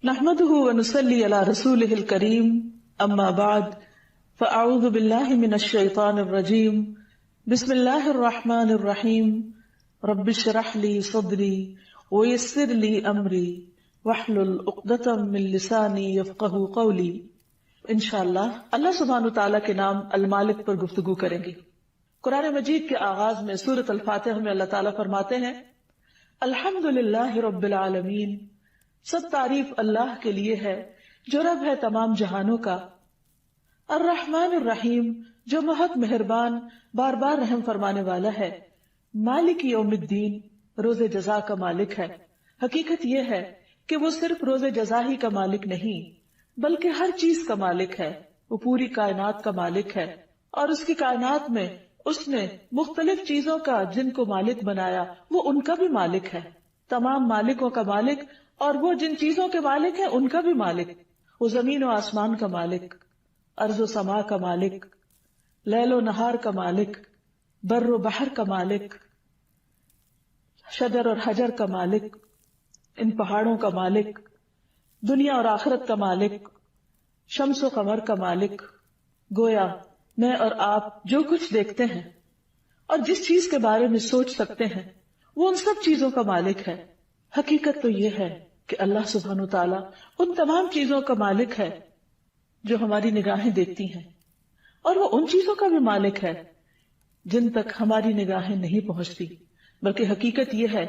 نحمده ونصلي على رسوله الكريم اما بعد فاعوذ بالله من الشيطان الرجيم بسم الله الرحمن الرحيم رب اشرح لي صدري ويسر لي امري واحلل عقدة من لساني يفقهوا قولي۔ انشاءاللہ اللہ سبحانہ وتعالیٰ کے نام المالک پر گفتگو کریں گے۔ قرآن مجید کے آغاز میں سورۃ الفاتحہ میں اللہ تعالیٰ فرماتے ہیں الحمدللہ رب العالمین، سب تعریف اللہ کے لیے ہے جو رب ہے تمام جہانوں کا، الرحمن الرحیم جو بہت مہربان بار بار رحم فرمانے والا ہے، مالک یوم الدین روز جزا کا مالک ہے۔ حقیقت یہ ہے کہ وہ صرف روز جزا ہی کا مالک نہیں بلکہ ہر چیز کا مالک ہے، وہ پوری کائنات کا مالک ہے، اور اس کی کائنات میں اس نے مختلف چیزوں کا جن کو مالک بنایا وہ ان کا بھی مالک ہے، تمام مالکوں کا مالک، اور وہ جن چیزوں کے مالک ہیں ان کا بھی مالک، وہ زمین و آسمان کا مالک، ارض و سما کا مالک، لیل و نہار کا مالک، بر و بحر کا مالک، شجر اور حجر کا مالک، ان پہاڑوں کا مالک، دنیا اور آخرت کا مالک، شمس و قمر کا مالک۔ گویا میں اور آپ جو کچھ دیکھتے ہیں اور جس چیز کے بارے میں سوچ سکتے ہیں وہ ان سب چیزوں کا مالک ہے۔ حقیقت تو یہ ہے کہ اللہ سبحانہ وتعالیٰ ان تمام چیزوں کا مالک ہے جو ہماری نگاہیں دیکھتی ہیں، اور وہ ان چیزوں کا بھی مالک ہے جن تک ہماری نگاہیں نہیں پہنچتی، بلکہ حقیقت یہ ہے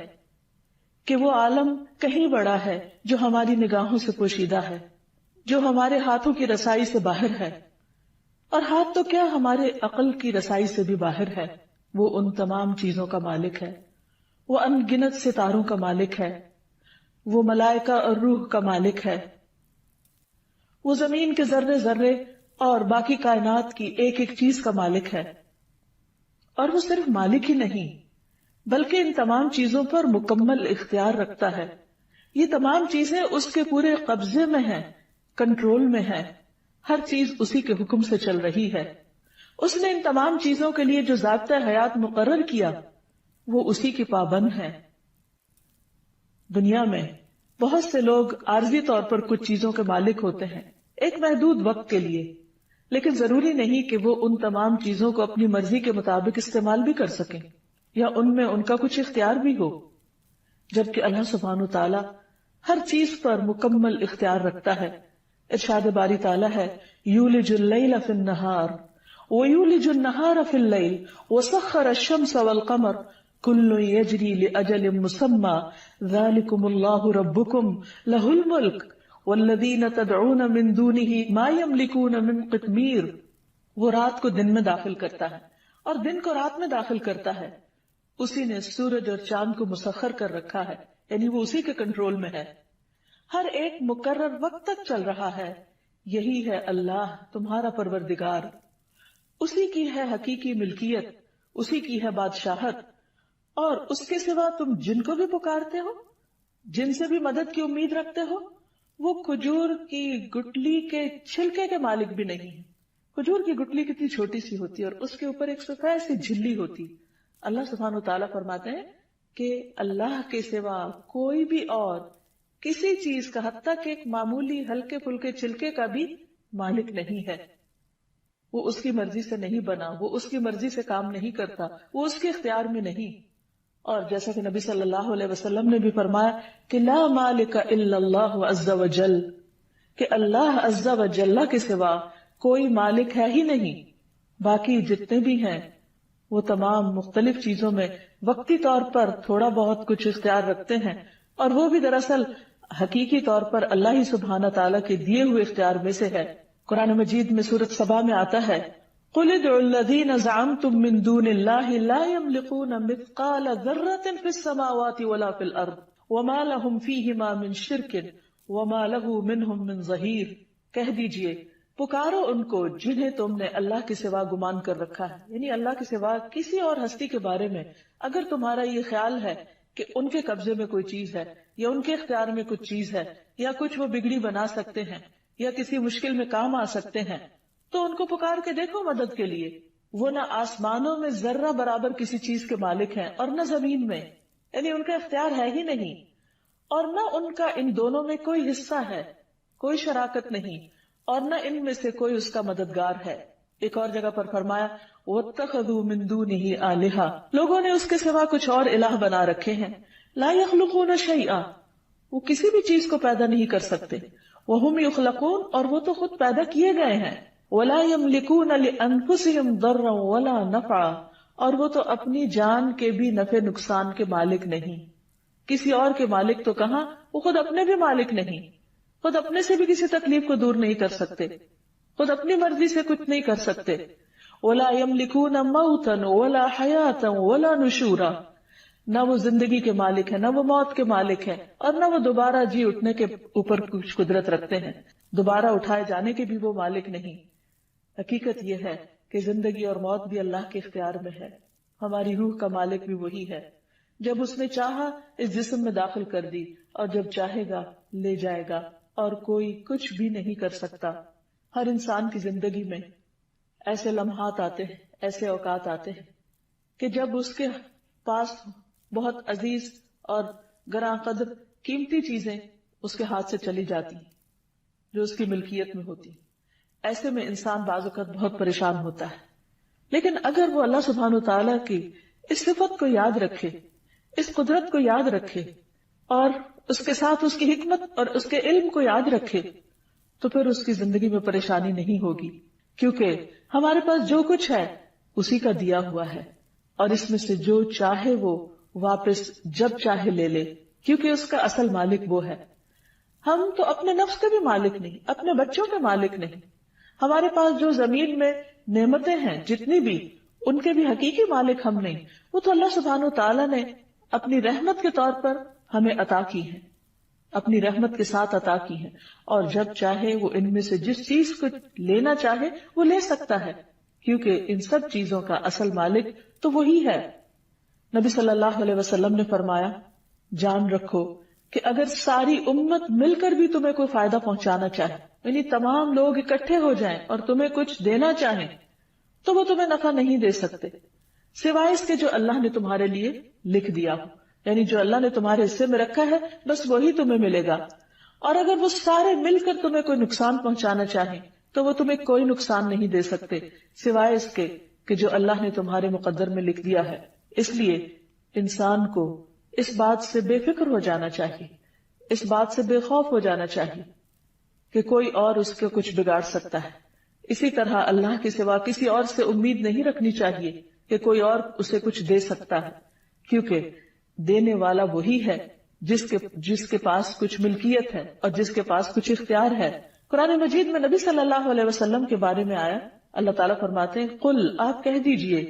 کہ وہ عالم کہیں بڑا ہے جو ہماری نگاہوں سے پوشیدہ ہے، جو ہمارے ہاتھوں کی رسائی سے باہر ہے، اور ہاتھ تو کیا ہمارے عقل کی رسائی سے بھی باہر ہے۔ وہ ان تمام چیزوں کا مالک ہے، وہ ان گنت ستاروں کا مالک ہے، وہ ملائکہ اور روح کا مالک ہے، وہ زمین کے ذرے ذرے اور باقی کائنات کی ایک ایک چیز کا مالک ہے، اور وہ صرف مالک ہی نہیں بلکہ ان تمام چیزوں پر مکمل اختیار رکھتا ہے۔ یہ تمام چیزیں اس کے پورے قبضے میں ہیں، کنٹرول میں ہیں، ہر چیز اسی کے حکم سے چل رہی ہے۔ اس نے ان تمام چیزوں کے لیے جو ضابطۂ حیات مقرر کیا وہ اسی کی پابند ہے۔ دنیا میں بہت سے لوگ عارضی طور پر کچھ چیزوں کے مالک ہوتے ہیں ایک محدود وقت کے لیے، لیکن ضروری نہیں کہ وہ ان تمام چیزوں کو اپنی مرضی کے مطابق استعمال بھی کر سکیں یا ان میں ان کا کچھ اختیار بھی ہو، جبکہ اللہ سبحانہ تعالی ہر چیز پر مکمل اختیار رکھتا ہے۔ ارشاد باری تعالی ہے یولج اللیل فی النہار ویولج النہار فی اللیل وسخر الشمس والقمر کل یجری لأجل مسمی ذالکم اللہ ربکم لہ الملک والذین تدعون من دونہ ما یملکون من قطمیر۔ وہ رات کو دن میں داخل کرتا ہے اور دن کو رات میں داخل کرتا ہے، اسی نے سورج اور چاند کو مسخر کر رکھا ہے، یعنی وہ اسی کے کنٹرول میں ہے، ہر ایک مقرر وقت تک چل رہا ہے۔ یہی ہے اللہ تمہارا پروردگار، اسی کی ہے حقیقی ملکیت، اسی کی ہے بادشاہت، اور اس کے سوا تم جن کو بھی پکارتے ہو، جن سے بھی مدد کی امید رکھتے ہو، وہ کھجور کی گٹلی کے چھلکے کے مالک بھی نہیں ہے۔ کھجور کی گٹلی کتنی چھوٹی سی ہوتی ہے اور اس کے اوپر ایک سفید سی جھلی ہوتی۔ اللہ سبحانہ وتعالیٰ فرماتے ہیں کہ اللہ کے سوا کوئی بھی اور کسی چیز کا، حتیٰ کہ ایک معمولی ہلکے پھلکے چھلکے کا بھی مالک نہیں ہے۔ وہ اس کی مرضی سے نہیں بنا، وہ اس کی مرضی سے کام نہیں کرتا، وہ اس کے اختیار میں نہیں۔ اور جیسا کہ نبی صلی اللہ علیہ وسلم نے بھی فرمایا کہ لا مالک الا اللہ عز وجل، کہ اللہ عز وجل کے سوا کوئی مالک ہے ہی نہیں۔ باقی جتنے بھی ہیں وہ تمام مختلف چیزوں میں وقتی طور پر تھوڑا بہت کچھ اختیار رکھتے ہیں، اور وہ بھی دراصل حقیقی طور پر اللہ ہی سبحانہ تعالیٰ کے دیے ہوئے اختیار میں سے ہے۔ قرآن مجید میں سورۃ سبا میں آتا ہے قُلِ ادْعُوا الَّذِينَ زَعَمْتُم مِّن دُونِ اللَّهِ لَا يَمْلِكُونَ مِثْقَالَ ذَرَّةٍ فِي السَّمَاوَاتِ وَلَا فِي الْأَرْضِ وَمَا لَهُمْ فِيهِمَا مِن شِرْكٍ وَمَا لَهُ مِنْهُم مِّن ظَهِيرٍ۔ کہہ دیجئے پکارو ان کو جنہیں تم نے اللہ کے سوا گمان کر رکھا ہے، یعنی اللہ کے سوا کسی اور ہستی کے بارے میں اگر تمہارا یہ خیال ہے کہ ان کے قبضے میں کوئی چیز ہے یا ان کے اختیار میں کچھ چیز ہے یا کچھ وہ بگڑی بنا سکتے ہیں یا کسی مشکل میں کام آ سکتے ہیں، تو ان کو پکار کے دیکھو مدد کے لیے۔ وہ نہ آسمانوں میں ذرہ برابر کسی چیز کے مالک ہیں اور نہ زمین میں، یعنی ان کا اختیار ہے ہی نہیں، اور نہ ان کا ان دونوں میں کوئی حصہ ہے، کوئی شراکت نہیں، اور نہ ان میں سے کوئی اس کا مددگار ہے۔ ایک اور جگہ پر فرمایا وَاتَّخَذُوا مِن دُونِهِ آلِهَةً، لوگوں نے اس کے سوا کچھ اور الہ بنا رکھے ہیں۔ لا يخلقون شیئا، وہ کسی بھی چیز کو پیدا نہیں کر سکتے۔ وَهُمْ يُخْلَقُونَ، اور وہ تو خود پیدا کیے گئے ہیں۔ وَلَا يَمْلِكُونَ لِأَنفُسِهِمْ ضَرًّا وَلَا نَفْعًا، اور وہ تو اپنی جان کے بھی نفع نقصان کے مالک نہیں۔ کسی اور کے مالک تو کہاں، وہ خود اپنے بھی مالک نہیں، خود اپنے سے بھی کسی تکلیف کو دور نہیں کر سکتے، خود اپنی مرضی سے کچھ نہیں کر سکتے۔ وَلَا يَمْلِكُونَ مَوْتًا وَلَا حَيَاةً وَلَا نُشُورًا، نہ وہ زندگی کے مالک ہیں، نہ وہ موت کے مالک ہیں، اور نہ وہ دوبارہ جی اٹھنے کے اوپر کچھ قدرت رکھتے ہیں، دوبارہ اٹھائے جانے کے بھی وہ مالک نہیں۔ حقیقت یہ ہے کہ زندگی اور موت بھی اللہ کے اختیار میں ہے، ہماری روح کا مالک بھی وہی ہے۔ جب اس نے چاہا اس جسم میں داخل کر دی، اور جب چاہے گا لے جائے گا، اور کوئی کچھ بھی نہیں کر سکتا۔ ہر انسان کی زندگی میں ایسے لمحات آتے ہیں، ایسے اوقات آتے ہیں کہ جب اس کے پاس بہت عزیز اور گراں قدر قیمتی چیزیں اس کے ہاتھ سے چلی جاتی ہیں جو اس کی ملکیت میں ہوتی۔ ایسے میں انسان بعض اوقات بہت پریشان ہوتا ہے، لیکن اگر وہ اللہ سبحانہ وتعالیٰ کی اس صفت کو یاد رکھے، اس قدرت کو یاد رکھے، اور اس کے ساتھ اس کی حکمت اور اس کے علم کو یاد رکھے، تو پھر اس کی زندگی میں پریشانی نہیں ہوگی، کیونکہ ہمارے پاس جو کچھ ہے اسی کا دیا ہوا ہے، اور اس میں سے جو چاہے وہ واپس جب چاہے لے لے، کیونکہ اس کا اصل مالک وہ ہے۔ ہم تو اپنے نفس کے بھی مالک نہیں، اپنے بچوں کے مالک نہیں۔ ہمارے پاس جو زمین میں نعمتیں ہیں جتنی بھی، ان کے بھی حقیقی مالک ہم نہیں، وہ تو اللہ سبحانہ وتعالیٰ نے اپنی رحمت کے طور پر ہمیں عطا کی ہے، اپنی رحمت کے ساتھ عطا کی ہے، اور جب چاہے وہ ان میں سے جس چیز کو لینا چاہے وہ لے سکتا ہے، کیونکہ ان سب چیزوں کا اصل مالک تو وہی ہے۔ نبی صلی اللہ علیہ وسلم نے فرمایا جان رکھو کہ اگر ساری امت مل کر بھی تمہیں کوئی فائدہ پہنچانا چاہے، یعنی تمام لوگ اکٹھے ہو جائیں اور تمہیں کچھ دینا چاہیں، تو وہ تمہیں نفع نہیں دے سکتے سوائے اس کے جو اللہ نے تمہارے لیے لکھ دیا ہو، یعنی جو اللہ نے تمہارے حصے میں رکھا ہے بس وہی تمہیں ملے گا۔ اور اگر وہ سارے مل کر تمہیں کوئی نقصان پہنچانا چاہیں تو وہ تمہیں کوئی نقصان نہیں دے سکتے سوائے اس کے کہ جو اللہ نے تمہارے مقدر میں لکھ دیا ہے۔ اس لیے انسان کو اس بات سے بے فکر ہو جانا چاہیے، اس بات سے بے خوف ہو جانا چاہیے کہ کوئی اور اس کو کچھ بگاڑ سکتا ہے۔ اسی طرح اللہ کے سوا کسی اور سے امید نہیں رکھنی چاہیے کہ کوئی اور اسے کچھ دے سکتا ہے، کیونکہ دینے والا وہی ہے جس کے پاس کچھ ملکیت ہے اور جس کے پاس کچھ اختیار ہے۔ قرآن مجید میں نبی صلی اللہ علیہ وسلم کے بارے میں آیا، اللہ تعالیٰ فرماتے ہیں قل، آپ کہہ دیجئے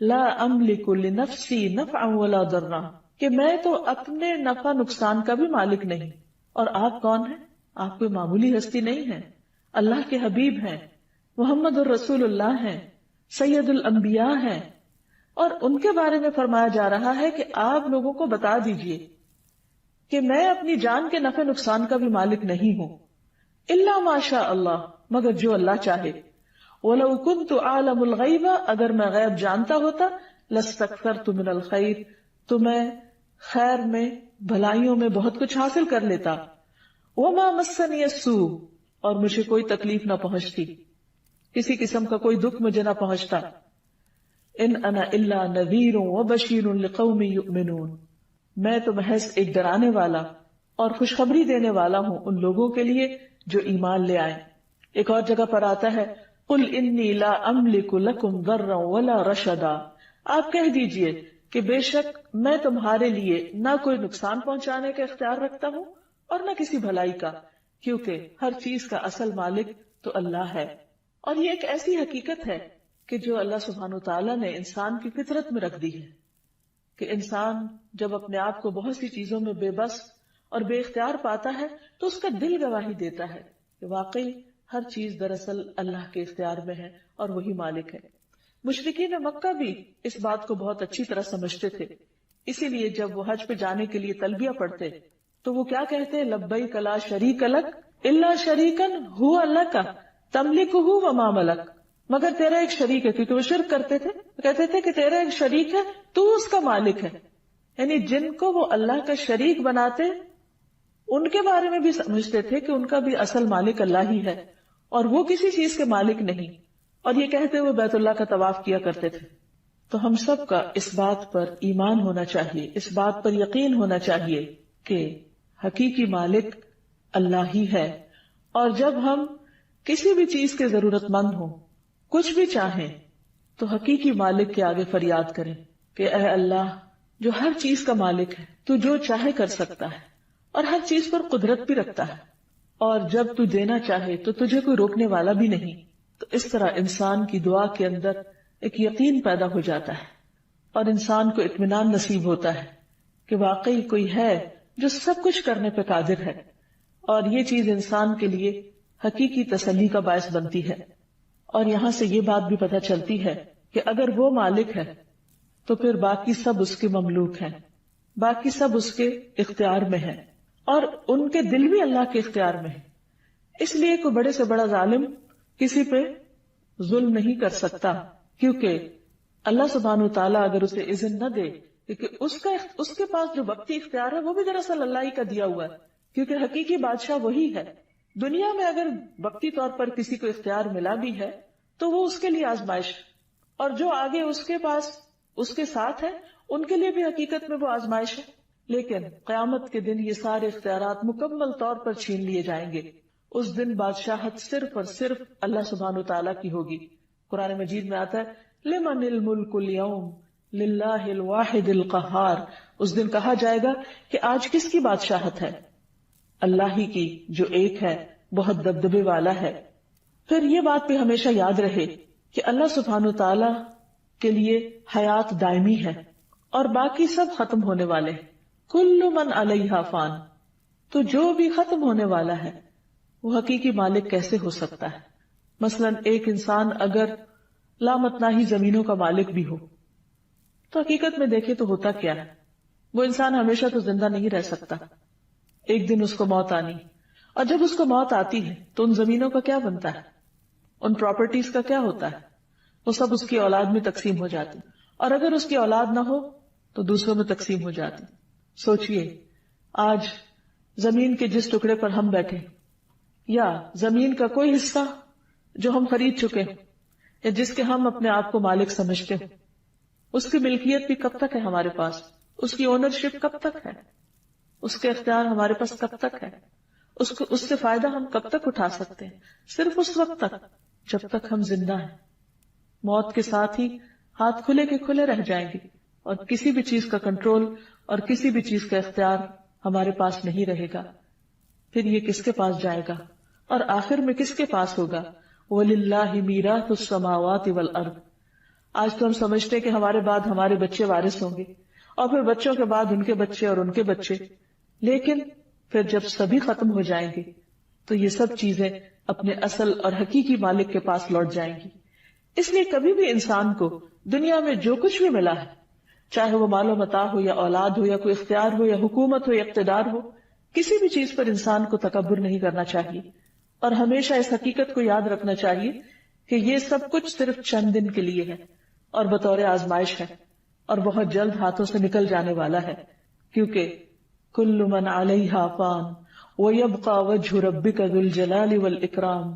لا املک لنفسی نفعا ولا ضرا، کہ میں تو اپنے نفع نقصان کا بھی مالک نہیں۔ اور آپ کون ہیں؟ آپ کوئی معمولی ہستی نہیں ہیں، اللہ کے حبیب ہیں، محمد الرسول اللہ ہیں، سید الانبیاء ہیں، اور ان کے بارے میں فرمایا جا رہا ہے کہ آپ لوگوں کو بتا دیجئے کہ میں اپنی جان کے نفع نقصان کا بھی مالک نہیں ہوں، الا ما شاء اللہ، مگر جو اللہ چاہے۔ وَلَوْ كُنْتُ أَعْلَمُ الْغَيْبَ، اگر میں غیب جانتا ہوتا، لَاسْتَكْثَرْتُ مِنَ الْخَيْرِ، تو میں خیر میں، بھلائیوں میں بہت کچھ حاصل کر لیتا۔ وَمَا مَسَّنِيَ السُّوءُ، اور مجھے کوئی تکلیف نہ پہنچتی، کسی قسم کا کوئی دکھ مجھے نہ پہنچتا۔ ان انا الا نذیر وبشیر لقوم یؤمنون، میں تو محض ایک ڈرانے والا اور خوشخبری دینے والا ہوں ان لوگوں کے لیے جو ایمان لے آئے۔ ایک اور جگہ پر آتا ہے قل انی لا املک لکم ضرا ولا رشدا، آپ کہہ دیجئے کہ بے شک میں تمہارے لیے نہ کوئی نقصان پہنچانے کا اختیار رکھتا ہوں اور نہ کسی بھلائی کا، کیونکہ ہر چیز کا اصل مالک تو اللہ ہے۔ اور یہ ایک ایسی حقیقت ہے کہ جو اللہ سبحانہ وتعالیٰ نے انسان کی فطرت میں رکھ دی ہے کہ انسان جب اپنے آپ کو بہت سی چیزوں میں بے بس اور بے اختیار پاتا ہے تو اس کا دل گواہی دیتا ہے کہ واقعی ہر چیز دراصل اللہ کے اختیار میں ہے اور وہی مالک ہے۔ مشرکین مکہ بھی اس بات کو بہت اچھی طرح سمجھتے تھے، اسی لیے جب وہ حج پہ جانے کے لیے تلبیہ پڑھتے تو وہ کیا کہتے؟ لبیک لا شریک لک الا شریکن هو لک تملکہ وما ملک، مگر تیرا ایک شریک ہے، کیونکہ وہ شرک کرتے تھے، کہتے تھے کہ تیرا ایک شریک ہے، تو اس کا مالک ہے، یعنی جن کو وہ اللہ کا شریک بناتے ان کے بارے میں بھی سمجھتے تھے کہ ان کا بھی اصل مالک اللہ ہی ہے اور وہ کسی چیز کے مالک نہیں، اور یہ کہتے ہوئے بیت اللہ کا طواف کیا کرتے تھے۔ تو ہم سب کا اس بات پر ایمان ہونا چاہیے، اس بات پر یقین ہونا چاہیے کہ حقیقی مالک اللہ ہی ہے، اور جب ہم کسی بھی چیز کے ضرورت مند ہوں، کچھ بھی چاہیں، تو حقیقی مالک کے آگے فریاد کریں کہ اے اللہ جو ہر چیز کا مالک ہے، تو جو چاہے کر سکتا ہے اور ہر چیز پر قدرت بھی رکھتا ہے، اور جب تو دینا چاہے تو تجھے کوئی روکنے والا بھی نہیں۔ تو اس طرح انسان کی دعا کے اندر ایک یقین پیدا ہو جاتا ہے اور انسان کو اطمینان نصیب ہوتا ہے کہ واقعی کوئی ہے جو سب کچھ کرنے پہ قادر ہے، اور یہ چیز انسان کے لیے حقیقی تسلی کا باعث بنتی ہے۔ اور یہاں سے یہ بات بھی پتہ چلتی ہے کہ اگر وہ مالک ہے تو پھر باقی سب اس کے مملوک ہیں، باقی سب اس کے اختیار میں ہیں، اور ان کے دل بھی اللہ کے اختیار میں ہیں۔ اس لیے کوئی بڑے سے بڑا ظالم کسی پہ ظلم نہیں کر سکتا، کیونکہ اللہ سبحانہ وتعالیٰ اگر اسے اذن نہ دے، کیونکہ اس کے پاس جو وقتی اختیار ہے وہ بھی دراصل اللہ ہی کا دیا ہوا ہے، کیونکہ حقیقی بادشاہ وہی ہے۔ دنیا میں اگر وقتی طور پر کسی کو اختیار ملا بھی ہے تو وہ اس کے لیے آزمائش، اور جو آگے اس کے پاس اس کے ساتھ ہے ان کے لیے بھی حقیقت میں وہ آزمائش ہے۔ لیکن قیامت کے دن یہ سارے اختیارات مکمل طور پر چھین لیے جائیں گے۔ اس دن بادشاہت صرف اور صرف اللہ سبحانہ وتعالیٰ کی ہوگی۔ قرآن مجید میں آتا ہے لمن الملک اليوم للہ الواحد القہار۔ اس دن کہا جائے گا کہ آج کس کی بادشاہت ہے؟ اللہ ہی کی، جو ایک ہے، بہت دبدبے والا ہے۔ پھر یہ بات بھی ہمیشہ یاد رہے کہ اللہ سبحانہ وتعالیٰ کے لیے حیات دائمی ہے اور باقی سب ختم ہونے والے ہیں۔ کل من علیہا فان، تو جو بھی ختم ہونے والا ہے وہ حقیقی مالک کیسے ہو سکتا ہے؟ مثلا ایک انسان اگر لامتناہی زمینوں کا مالک بھی ہو تو حقیقت میں دیکھے تو ہوتا کیا ہے؟ وہ انسان ہمیشہ تو زندہ نہیں رہ سکتا، ایک دن اس کو موت آنی، اور جب اس کو موت آتی ہے تو ان زمینوں کا کیا بنتا ہے؟ ان پراپرٹیز کا کیا ہوتا ہے؟ وہ سب اس کی اولاد میں تقسیم ہو جاتی، اور اگر اس کی اولاد نہ ہو تو دوسروں میں تقسیم ہو جاتی۔ سوچئے آج زمین کے جس ٹکڑے پر ہم بیٹھے، یا زمین کا کوئی حصہ جو ہم خرید چکے ہیں یا جس کے ہم اپنے آپ کو مالک سمجھتے ہیں، اس کی ملکیت بھی کب تک ہے ہمارے پاس؟ اس کی اونرشپ کب تک ہے؟ اس کے اختیار ہمارے پاس کب تک ہے؟ اس سے فائدہ ہم کب تک اٹھا سکتے ہیں؟ صرف اس وقت تک جب تک ہم زندہ ہیں۔ موت کے ساتھ ہی ہاتھ کھلے کے کھلے رہ جائیں گے، اور کسی بھی چیز کا کنٹرول اور کسی بھی چیز کا اختیار ہمارے پاس نہیں رہے گا۔ پھر یہ کس کے پاس جائے گا اور آخر میں کس کے پاس ہوگا؟ وَلِلَّهِ مِيرَاثُ السَّمَاوَاتِ وَالْأَرْضِ۔ آج تو ہم سمجھتے کہ ہمارے بعد ہمارے بچے وارث ہوں گے، اور پھر بچوں کے بعد ان کے بچے اور ان کے بچے، لیکن پھر جب سبھی ختم ہو جائیں گے تو یہ سب چیزیں اپنے اصل اور حقیقی مالک کے پاس لوٹ جائیں گی۔ اس لیے کبھی بھی انسان کو دنیا میں جو کچھ بھی ملا ہے، چاہے وہ مال و متاع ہو یا اولاد ہو یا کوئی اختیار ہو یا حکومت ہو یا اقتدار ہو، کسی بھی چیز پر انسان کو تکبر نہیں کرنا چاہیے، اور ہمیشہ اس حقیقت کو یاد رکھنا چاہیے کہ یہ سب کچھ صرف چند دن کے لیے ہے اور بطور آزمائش ہے، اور بہت جلد ہاتھوں سے نکل جانے والا ہے، کیونکہ کل من علیہا فان ویبقى وجہ ربک ذو الجلال والاکرام۔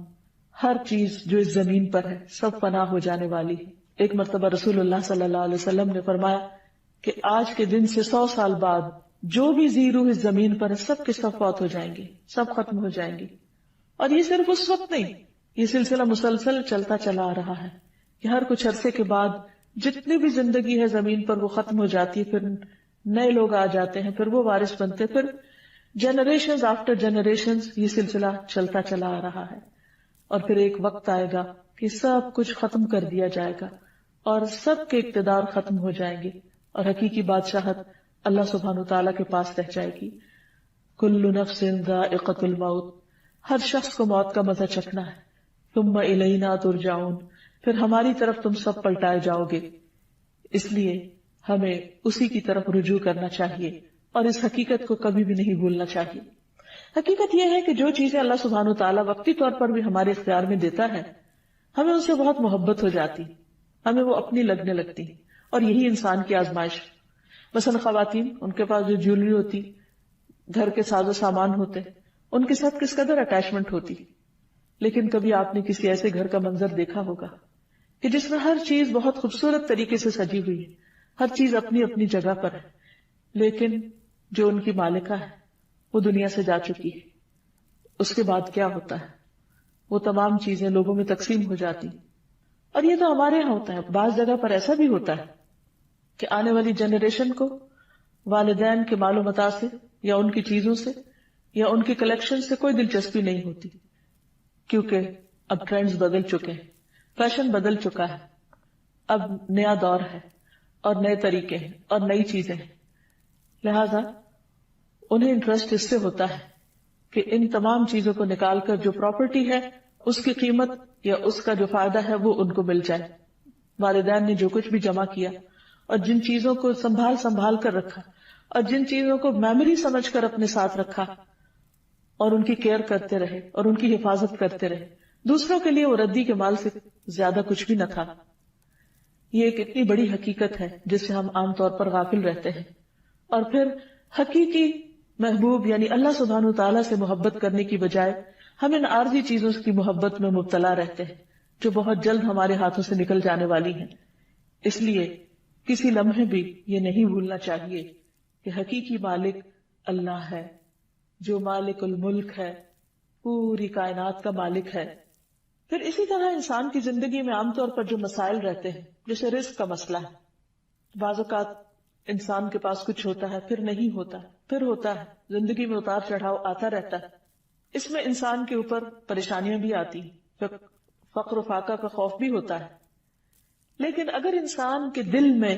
ہر چیز جو اس زمین پر ہے سب فنا ہو جانے والی ہے۔ ایک مرتبہ رسول اللہ صلی اللہ علیہ وسلم نے فرمایا کہ آج کے دن سے 100 سال بعد جو بھی زی روح اس زمین پر ہے سب کے سب فوت ہو جائیں گے، سب ختم ہو جائیں گے۔ اور یہ صرف اس وقت نہیں، یہ سلسلہ مسلسل چلتا چلا آ رہا ہے کہ ہر کچھ عرصے کے بعد جتنی بھی زندگی ہے زمین پر وہ ختم ہو جاتی ہے، پھر نئے لوگ آ جاتے ہیں، پھر وہ وارث بنتے، پھر جنریشنز آفٹر جنریشنز یہ سلسلہ چلتا چلا آ رہا ہے، اور پھر ایک وقت آئے گا کہ سب کچھ ختم کر دیا جائے گا اور سب کے اقتدار ختم ہو جائیں گے، اور حقیقی بادشاہت اللہ سبحانہ تعالیٰ کے پاس رہ جائے گی۔ کل نفس ذائقۃ الموت، ہر شخص کو موت کا مزہ چکھنا ہے۔ ثم الینا ترجعون، پھر ہماری طرف تم سب پلٹائے جاؤ گے۔ اس لیے ہمیں اسی کی طرف رجوع کرنا چاہیے اور اس حقیقت کو کبھی بھی نہیں بھولنا چاہیے۔ حقیقت یہ ہے کہ جو چیزیں اللہ سبحانہ تعالیٰ وقتی طور پر بھی ہمارے اختیار میں دیتا ہے، ہمیں ان سے بہت محبت ہو جاتی، ہمیں وہ اپنی لگنے لگتی، اور یہی انسان کی آزمائش۔ مثلا خواتین، ان کے پاس جو جیولری ہوتی، گھر کے ساز و سامان ہوتے ہیں، ان کے ساتھ کس قدر اٹیچمنٹ ہوتی. لیکن کبھی آپ نے کسی ایسے گھر کا منظر دیکھا ہوگا کہ جس میں ہر چیز بہت خوبصورت طریقے سے سجی ہوئی ہے، ہر چیز اپنی اپنی جگہ پر ہے، لیکن جو ان کی مالکہ ہے وہ دنیا سے جا چکی ہے. اس کے بعد کیا ہوتا ہے؟ وہ تمام چیزیں لوگوں میں تقسیم ہو جاتی. اور یہ تو ہمارے یہاں ہوتا ہے، بعض جگہ پر ایسا بھی ہوتا ہے کہ آنے والی جنریشن کو والدین کے مال و متاع سے یا ان کی چیزوں سے یا ان کی کلیکشن سے کوئی دلچسپی نہیں ہوتی، کیونکہ اب ٹرینڈز بدل چکے ہیں، فیشن بدل چکا ہے، اب نیا دور ہے اور نئے طریقے ہیں اور نئی چیزیں ہیں. لہذا انہیں انٹرسٹ اس سے ہوتا ہے کہ ان تمام چیزوں کو نکال کر جو پراپرٹی ہے اس کی قیمت یا اس کا جو فائدہ ہے وہ ان کو مل جائے. والدین نے جو کچھ بھی جمع کیا اور جن چیزوں کو سنبھال کر رکھا اور جن چیزوں کو میموری سمجھ کر اپنے ساتھ رکھا اور ان کی کیئر کرتے رہے اور ان کی حفاظت کرتے رہے، دوسروں کے لیے وہ ردی کے مال سے زیادہ کچھ بھی نہ تھا. یہ ایک اتنی بڑی حقیقت ہے جس سے ہم عام طور پر غافل رہتے ہیں، اور پھر حقیقی محبوب یعنی اللہ سبحانہ وتعالیٰ سے محبت کرنے کی بجائے ہم ان عارضی چیزوں کی محبت میں مبتلا رہتے ہیں جو بہت جلد ہمارے ہاتھوں سے نکل جانے والی ہیں. اس لیے کسی لمحے بھی یہ نہیں بھولنا چاہیے کہ حقیقی مالک اللہ ہے، جو مالک الملک ہے، پوری کائنات کا مالک ہے. پھر اسی طرح انسان کی زندگی میں عام طور پر جو مسائل رہتے ہیں، جیسے رزق کا مسئلہ ہے. بعض اوقات انسان کے پاس کچھ ہوتا ہے، پھر نہیں ہوتا، پھر ہوتا ہے. زندگی میں اتار چڑھاؤ آتا رہتا ہے. اس میں انسان کے اوپر پریشانیاں بھی آتی ہیں، فقر و فاقہ کا خوف بھی ہوتا ہے. لیکن اگر انسان کے دل میں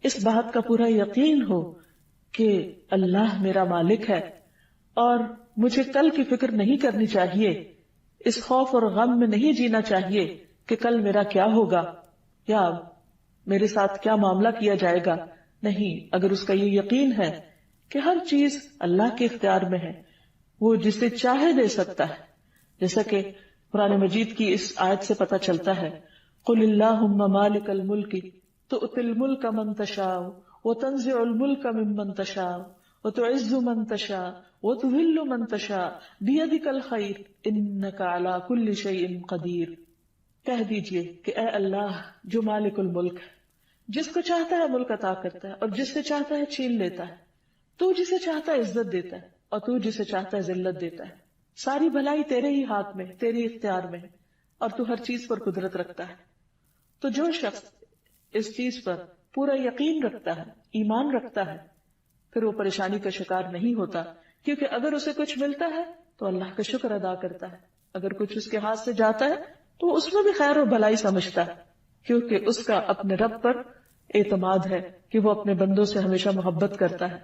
اس بات کا پورا یقین ہو کہ اللہ میرا مالک ہے اور مجھے کل کی فکر نہیں کرنی چاہیے، اس خوف اور غم میں نہیں جینا چاہیے کہ کل میرا کیا ہوگا یا میرے ساتھ کیا معاملہ کیا جائے گا. نہیں، اگر اس کا یہ یقین ہے کہ ہر چیز اللہ کے اختیار میں ہے، وہ جسے چاہے دے سکتا ہے. جیسا کہ قرآن مجید کی اس آیت سے پتہ چلتا ہے، قل اللہم مالک الملک تؤتی الملک من تشاء وتنزع الملک ممن تشاء وتعز من تشاء وتذل من تشاء بیدک الخیر انک علی کل شیء قدیر. کہہ دیجئے کہ اے اللہ جو مالک الملک ہے، جس کو چاہتا ہے ملک عطا کرتا ہے اور جس سے چاہتا ہے چھین لیتا ہے. تو جسے چاہتا ہے عزت دیتا ہے اور تو جسے چاہتا ہے ذلت دیتا ہے. ساری بھلائی تیرے ہی ہاتھ میں، تیری اختیار میں ہے، اور تو ہر چیز پر قدرت رکھتا ہے. تو جو شخص اس چیز پر پورا یقین رکھتا ہے، ایمان رکھتا ہے، پھر وہ پریشانی کا شکار نہیں ہوتا، کیونکہ اگر اسے کچھ ملتا ہے تو اللہ کا شکر ادا کرتا ہے. اگر کچھ اس کے ہاتھ سے جاتا ہے تو اس میں بھی خیر اور بھلائی سمجھتا ہے، کیونکہ اس کا اپنے رب پر اعتماد ہے کہ وہ اپنے بندوں سے ہمیشہ محبت کرتا ہے،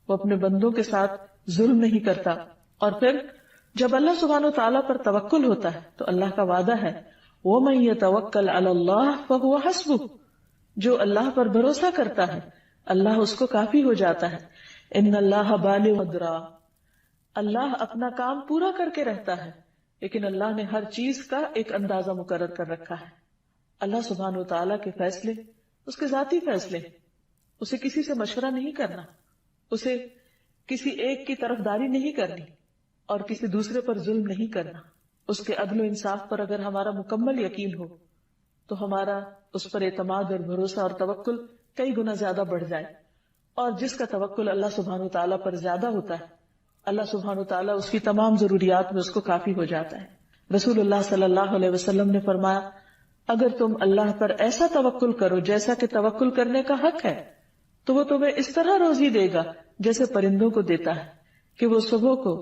وہ اپنے بندوں کے ساتھ ظلم نہیں کرتا. اور پھر جب اللہ سبحانہ وتعالیٰ پر توکل ہوتا ہے تو اللہ کا وعدہ ہے، وَمَن يَتَوَكَّلْ عَلَى اللَّهِ فَهُوَ حَسْبُهُ، جو اللہ پر بھروسہ کرتا ہے اللہ اس کو کافی ہو جاتا ہے. إِنَّ اللَّهَ بَالِغُ أَمْرِهِ، اللہ اپنا کام پورا کر کے رہتا ہے، لیکن اللہ نے ہر چیز کا ایک اندازہ مقرر کر رکھا ہے. اللہ سبحانہ وتعالیٰ کے فیصلے اس کے ذاتی فیصلے، اسے کسی سے مشورہ نہیں کرنا، اسے کسی ایک کی طرفداری نہیں کرنی اور کسی دوسرے پر ظلم نہیں کرنا. اس کے عدل و انصاف پر اگر ہمارا مکمل یقین ہو تو ہمارا اس پر اعتماد اور بھروسہ اور توکل کئی گنا زیادہ بڑھ جائے. اور جس کا توکل اللہ سبحانہ وتعالیٰ پر زیادہ ہوتا ہے، اللہ سبحانہ وتعالیٰ اس کی تمام ضروریات میں اس کو کافی ہو جاتا ہے. رسول اللہ صلی اللہ علیہ وسلم نے فرمایا، اگر تم اللہ پر ایسا توکل کرو جیسا کہ توکل کرنے کا حق ہے تو وہ تمہیں اس طرح روزی دے گا جیسے پرندوں کو دیتا ہے کہ وہ صبح کو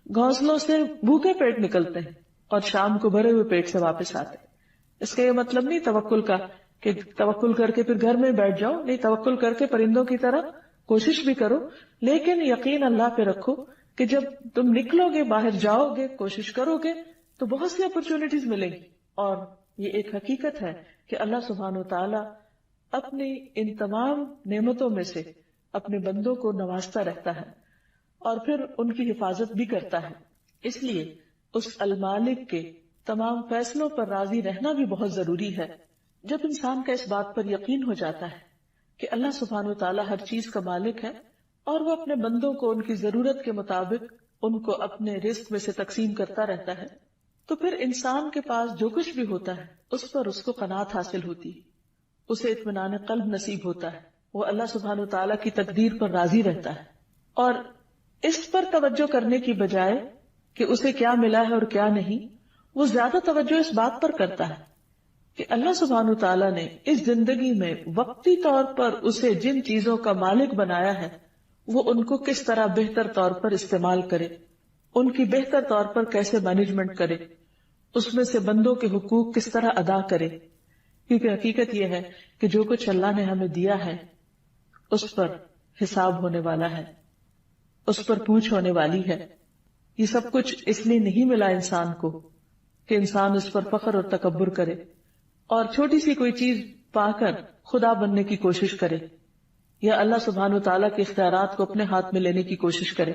گھونسلوں سے بھوکے پیٹ نکلتے ہیں اور شام کو بھرے ہوئے پیٹ سے واپس آتے ہیں. اس کا یہ مطلب نہیں توکل کا کہ توکل کر کے پھر گھر میں بیٹھ جاؤ، نہیں، توکل کر کے پرندوں کی طرح کوشش بھی کرو، لیکن یقین اللہ پہ رکھو کہ جب تم نکلو گے، باہر جاؤ گے، کوشش کرو گے تو بہت سی اپرچونٹیز ملیں گی. اور یہ ایک حقیقت ہے کہ اللہ سبحانہ وتعالیٰ اپنی ان تمام نعمتوں میں سے اپنے بندوں کو نوازتا رہتا ہے اور پھر ان کی حفاظت بھی کرتا ہے. اس لیے اس المالک کے تمام فیصلوں پر راضی رہنا بھی بہت ضروری ہے. جب انسان کا اس بات پر یقین ہو جاتا ہے کہ اللہ سبحانہ وتعالیٰ ہر چیز کا مالک ہے اور وہ اپنے بندوں کو ان کی ضرورت کے مطابق ان کو اپنے رزق میں سے تقسیم کرتا رہتا ہے، تو پھر انسان کے پاس جو کچھ بھی ہوتا ہے اس پر اس کو قناعت حاصل ہوتی، اسے اطمینان قلب نصیب ہوتا ہے، وہ اللہ سبحانہ وتعالیٰ کی تقدیر پر راضی رہتا ہے، اور اس پر توجہ کرنے کی بجائے کہ اسے کیا ملا ہے اور کیا نہیں، وہ زیادہ توجہ اس بات پر کرتا ہے کہ اللہ سبحانہ وتعالیٰ نے اس زندگی میں وقتی طور پر اسے جن چیزوں کا مالک بنایا ہے وہ ان کو کس طرح بہتر طور پر استعمال کرے، ان کی بہتر طور پر کیسے مینجمنٹ کرے، اس میں سے بندوں کے حقوق کس طرح ادا کرے، کیونکہ حقیقت یہ ہے کہ جو کچھ اللہ نے ہمیں دیا ہے اس پر حساب ہونے والا ہے، اس پر پوچھ ہونے والی ہے۔ یہ سب کچھ اس لیے نہیں ملا انسان کو کہ انسان اس پر فخر اور تکبر کرے اور چھوٹی سی کوئی چیز پا کر خدا بننے کی کوشش کرے یا اللہ سبحانہ وتعالیٰ کے اختیارات کو اپنے ہاتھ میں لینے کی کوشش کرے۔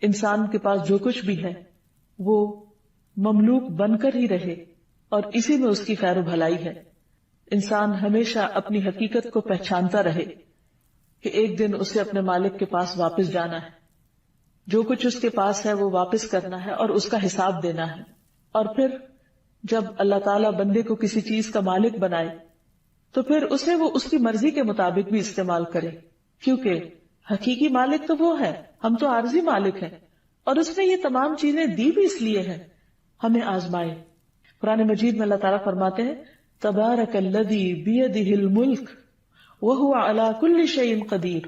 انسان کے پاس جو کچھ بھی ہے وہ مملوک بن کر ہی رہے اور اسی میں اس کی خیر و بھلائی ہے۔ انسان ہمیشہ اپنی حقیقت کو پہچانتا رہے کہ ایک دن اسے اپنے مالک کے پاس واپس جانا ہے، جو کچھ اس کے پاس ہے وہ واپس کرنا ہے اور اس کا حساب دینا ہے۔ اور پھر جب اللہ تعالیٰ بندے کو کسی چیز کا مالک بنائے تو پھر اسے وہ اس کی مرضی کے مطابق بھی استعمال کرے، کیونکہ حقیقی مالک تو وہ ہے، ہم تو عارضی مالک ہیں، اور اس نے یہ تمام چیزیں دی بھی اس لیے ہیں ہمیں آزمائے۔ قرآن مجید میں اللہ تعالیٰ فرماتے ہیں تبارک الذی بیدہ الملک وہو علی کل شیء قدیر،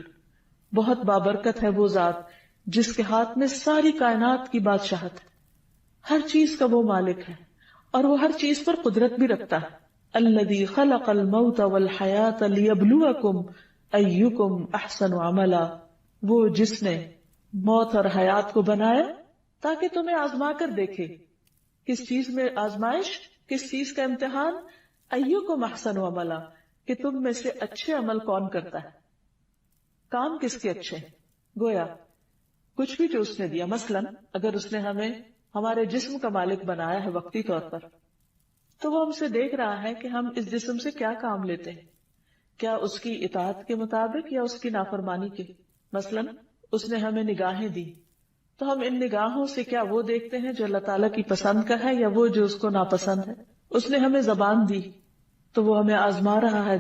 بہت بابرکت ہے وہ ذات جس کے ہاتھ میں ساری کائنات کی بادشاہت ہے، ہر چیز کا وہ مالک ہے اور وہ ہر چیز پر قدرت بھی رکھتا ہے۔ الذی خلق الموت والحیات لیبلوکم ایکم احسن عملا، وہ جس نے موت اور حیات کو بنایا تاکہ تمہیں آزما کر دیکھے۔ کس چیز میں آزمائش، کس چیز کا امتحان؟ ایکم احسن عملا، کہ تم میں سے اچھے عمل کون کرتا ہے، کام کس کے اچھے۔ گویا کچھ بھی جو اس نے دیا، مثلا اگر اس نے ہمیں ہمارے جسم کا مالک بنایا ہے وقتی طور پر، تو وہ ہم سے دیکھ رہا ہے کہ ہم اس جسم سے کیا کام لیتے ہیں، کیا اس کی اطاعت کے مطابق یا اس کی نافرمانی کے۔ مثلا اس نے ہمیں نگاہیں دی تو ہم ان نگاہوں سے کیا وہ دیکھتے ہیں جو اللہ تعالیٰ کی پسند کا ہے یا وہ جو اس کو ناپسند ہے۔ اس نے ہمیں زبان دی تو وہ ہمیں آزما رہا ہے،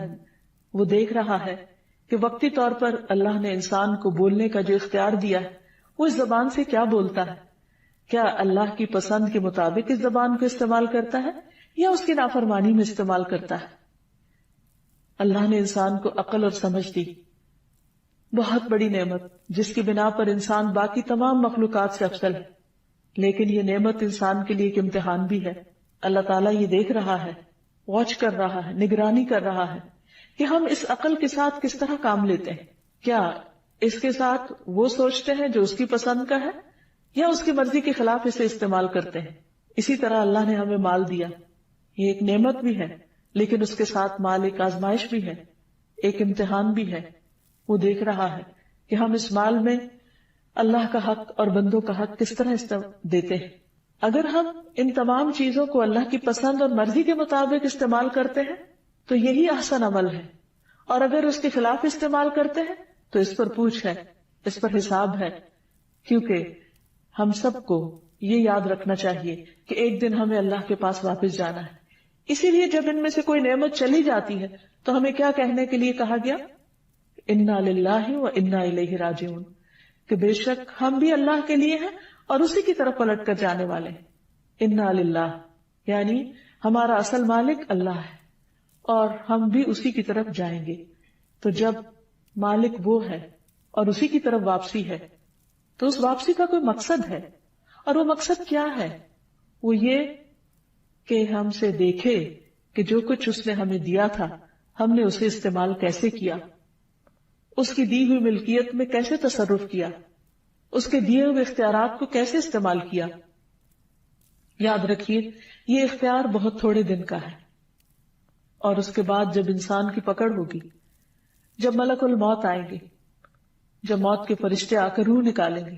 وہ دیکھ رہا ہے کہ وقتی طور پر اللہ نے انسان کو بولنے کا جو اختیار دیا ہے وہ اس زبان سے کیا بولتا ہے، کیا اللہ کی پسند کے مطابق اس زبان کو استعمال کرتا ہے یا اس کی نافرمانی میں استعمال کرتا ہے۔ اللہ نے انسان کو عقل اور سمجھ دی، بہت بڑی نعمت جس کی بنا پر انسان باقی تمام مخلوقات سے افضل ہے، لیکن یہ نعمت انسان کے لیے ایک امتحان بھی ہے۔ اللہ تعالیٰ یہ دیکھ رہا ہے، واچ کر رہا ہے، نگرانی کر رہا ہے کہ ہم اس عقل کے ساتھ کس طرح کام لیتے ہیں، کیا اس کے ساتھ وہ سوچتے ہیں جو اس کی پسند کا ہے یا اس کی مرضی کے خلاف اسے استعمال کرتے ہیں۔ اسی طرح اللہ نے ہمیں مال دیا، یہ ایک نعمت بھی ہے لیکن اس کے ساتھ مال ایک آزمائش بھی ہے، ایک امتحان بھی ہے۔ وہ دیکھ رہا ہے کہ ہم اس مال میں اللہ کا حق اور بندوں کا حق کس طرح دیتے ہیں۔ اگر ہم ان تمام چیزوں کو اللہ کی پسند اور مرضی کے مطابق استعمال کرتے ہیں تو یہی احسن عمل ہے، اور اگر اس کے خلاف استعمال کرتے ہیں تو اس پر پوچھ ہے، اس پر حساب ہے، کیونکہ ہم سب کو یہ یاد رکھنا چاہیے کہ ایک دن ہمیں اللہ کے پاس واپس جانا ہے۔ اسی لیے جب ان میں سے کوئی نعمت چلی جاتی ہے تو ہمیں کیا کہنے کے لیے کہا گیا؟ انا للہ و انا الیہ راجعون، کہ بے شک ہم بھی اللہ کے لیے ہیں اور اسی کی طرف پلٹ کر جانے والے ہیں۔ انا للہ یعنی ہمارا اصل مالک اللہ ہے اور ہم بھی اسی کی طرف جائیں گے۔ تو جب مالک وہ ہے اور اسی کی طرف واپسی ہے تو اس واپسی کا کوئی مقصد ہے، اور وہ مقصد کیا ہے؟ وہ یہ کہ ہم سے دیکھے کہ جو کچھ اس نے ہمیں دیا تھا ہم نے اسے استعمال کیسے کیا، اس کی دی ہوئی ملکیت میں کیسے تصرف کیا، اس کے دیے ہوئے اختیارات کو کیسے استعمال کیا۔ یاد رکھیے یہ اختیار بہت تھوڑے دن کا ہے، اور اس کے بعد جب انسان کی پکڑ ہوگی، جب ملک الموت آئیں گے، جب موت کے فرشتے آ کر روح نکالیں گے،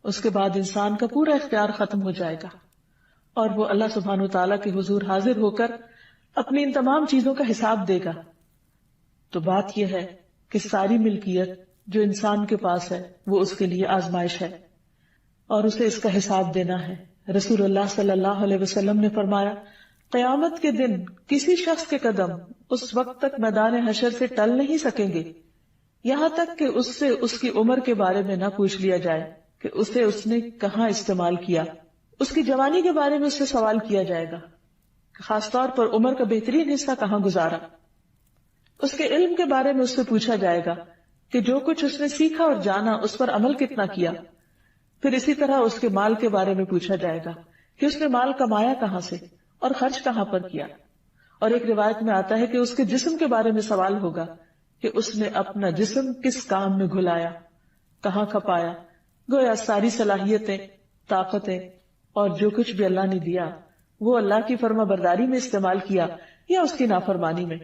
اس کے بعد انسان کا پورا اختیار ختم ہو جائے گا اور وہ اللہ سبحانہ وتعالیٰ کے حضور حاضر ہو کر اپنی ان تمام چیزوں کا حساب دے گا۔ تو بات یہ ہے کہ ساری ملکیت جو انسان کے پاس ہے وہ اس کے لیے آزمائش ہے اور اسے اس کا حساب دینا ہے۔ رسول اللہ صلی اللہ علیہ وسلم نے فرمایا، قیامت کے دن کسی شخص کے قدم اس وقت تک میدان حشر سے ٹل نہیں سکیں گے یہاں تک کہ اس سے اس کی عمر کے بارے میں نہ پوچھ لیا جائے کہ اسے اس نے کہاں استعمال کیا۔ اس کی جوانی کے بارے میں اس سے سوال کیا جائے گا، خاص طور پر عمر کا بہترین حصہ کہاں گزارا۔ اس کے علم کے بارے میں اس سے پوچھا جائے گا کہ جو کچھ اس نے سیکھا اور جانا اس پر عمل کتنا کیا۔ پھر اسی طرح اس کے مال کے بارے میں پوچھا جائے گا کہ اس نے مال کمایا کہاں سے اور خرچ کہاں پر کیا۔ اور ایک روایت میں آتا ہے کہ اس کے جسم کے بارے میں سوال ہوگا کہ اس نے اپنا جسم کس کام میں گھلایا، کہاں کھپایا۔ گویا ساری صلاحیتیں، طاقتیں اور جو کچھ بھی اللہ نے دیا وہ اللہ کی فرما برداری میں استعمال کیا یا اس کی نافرمانی میں۔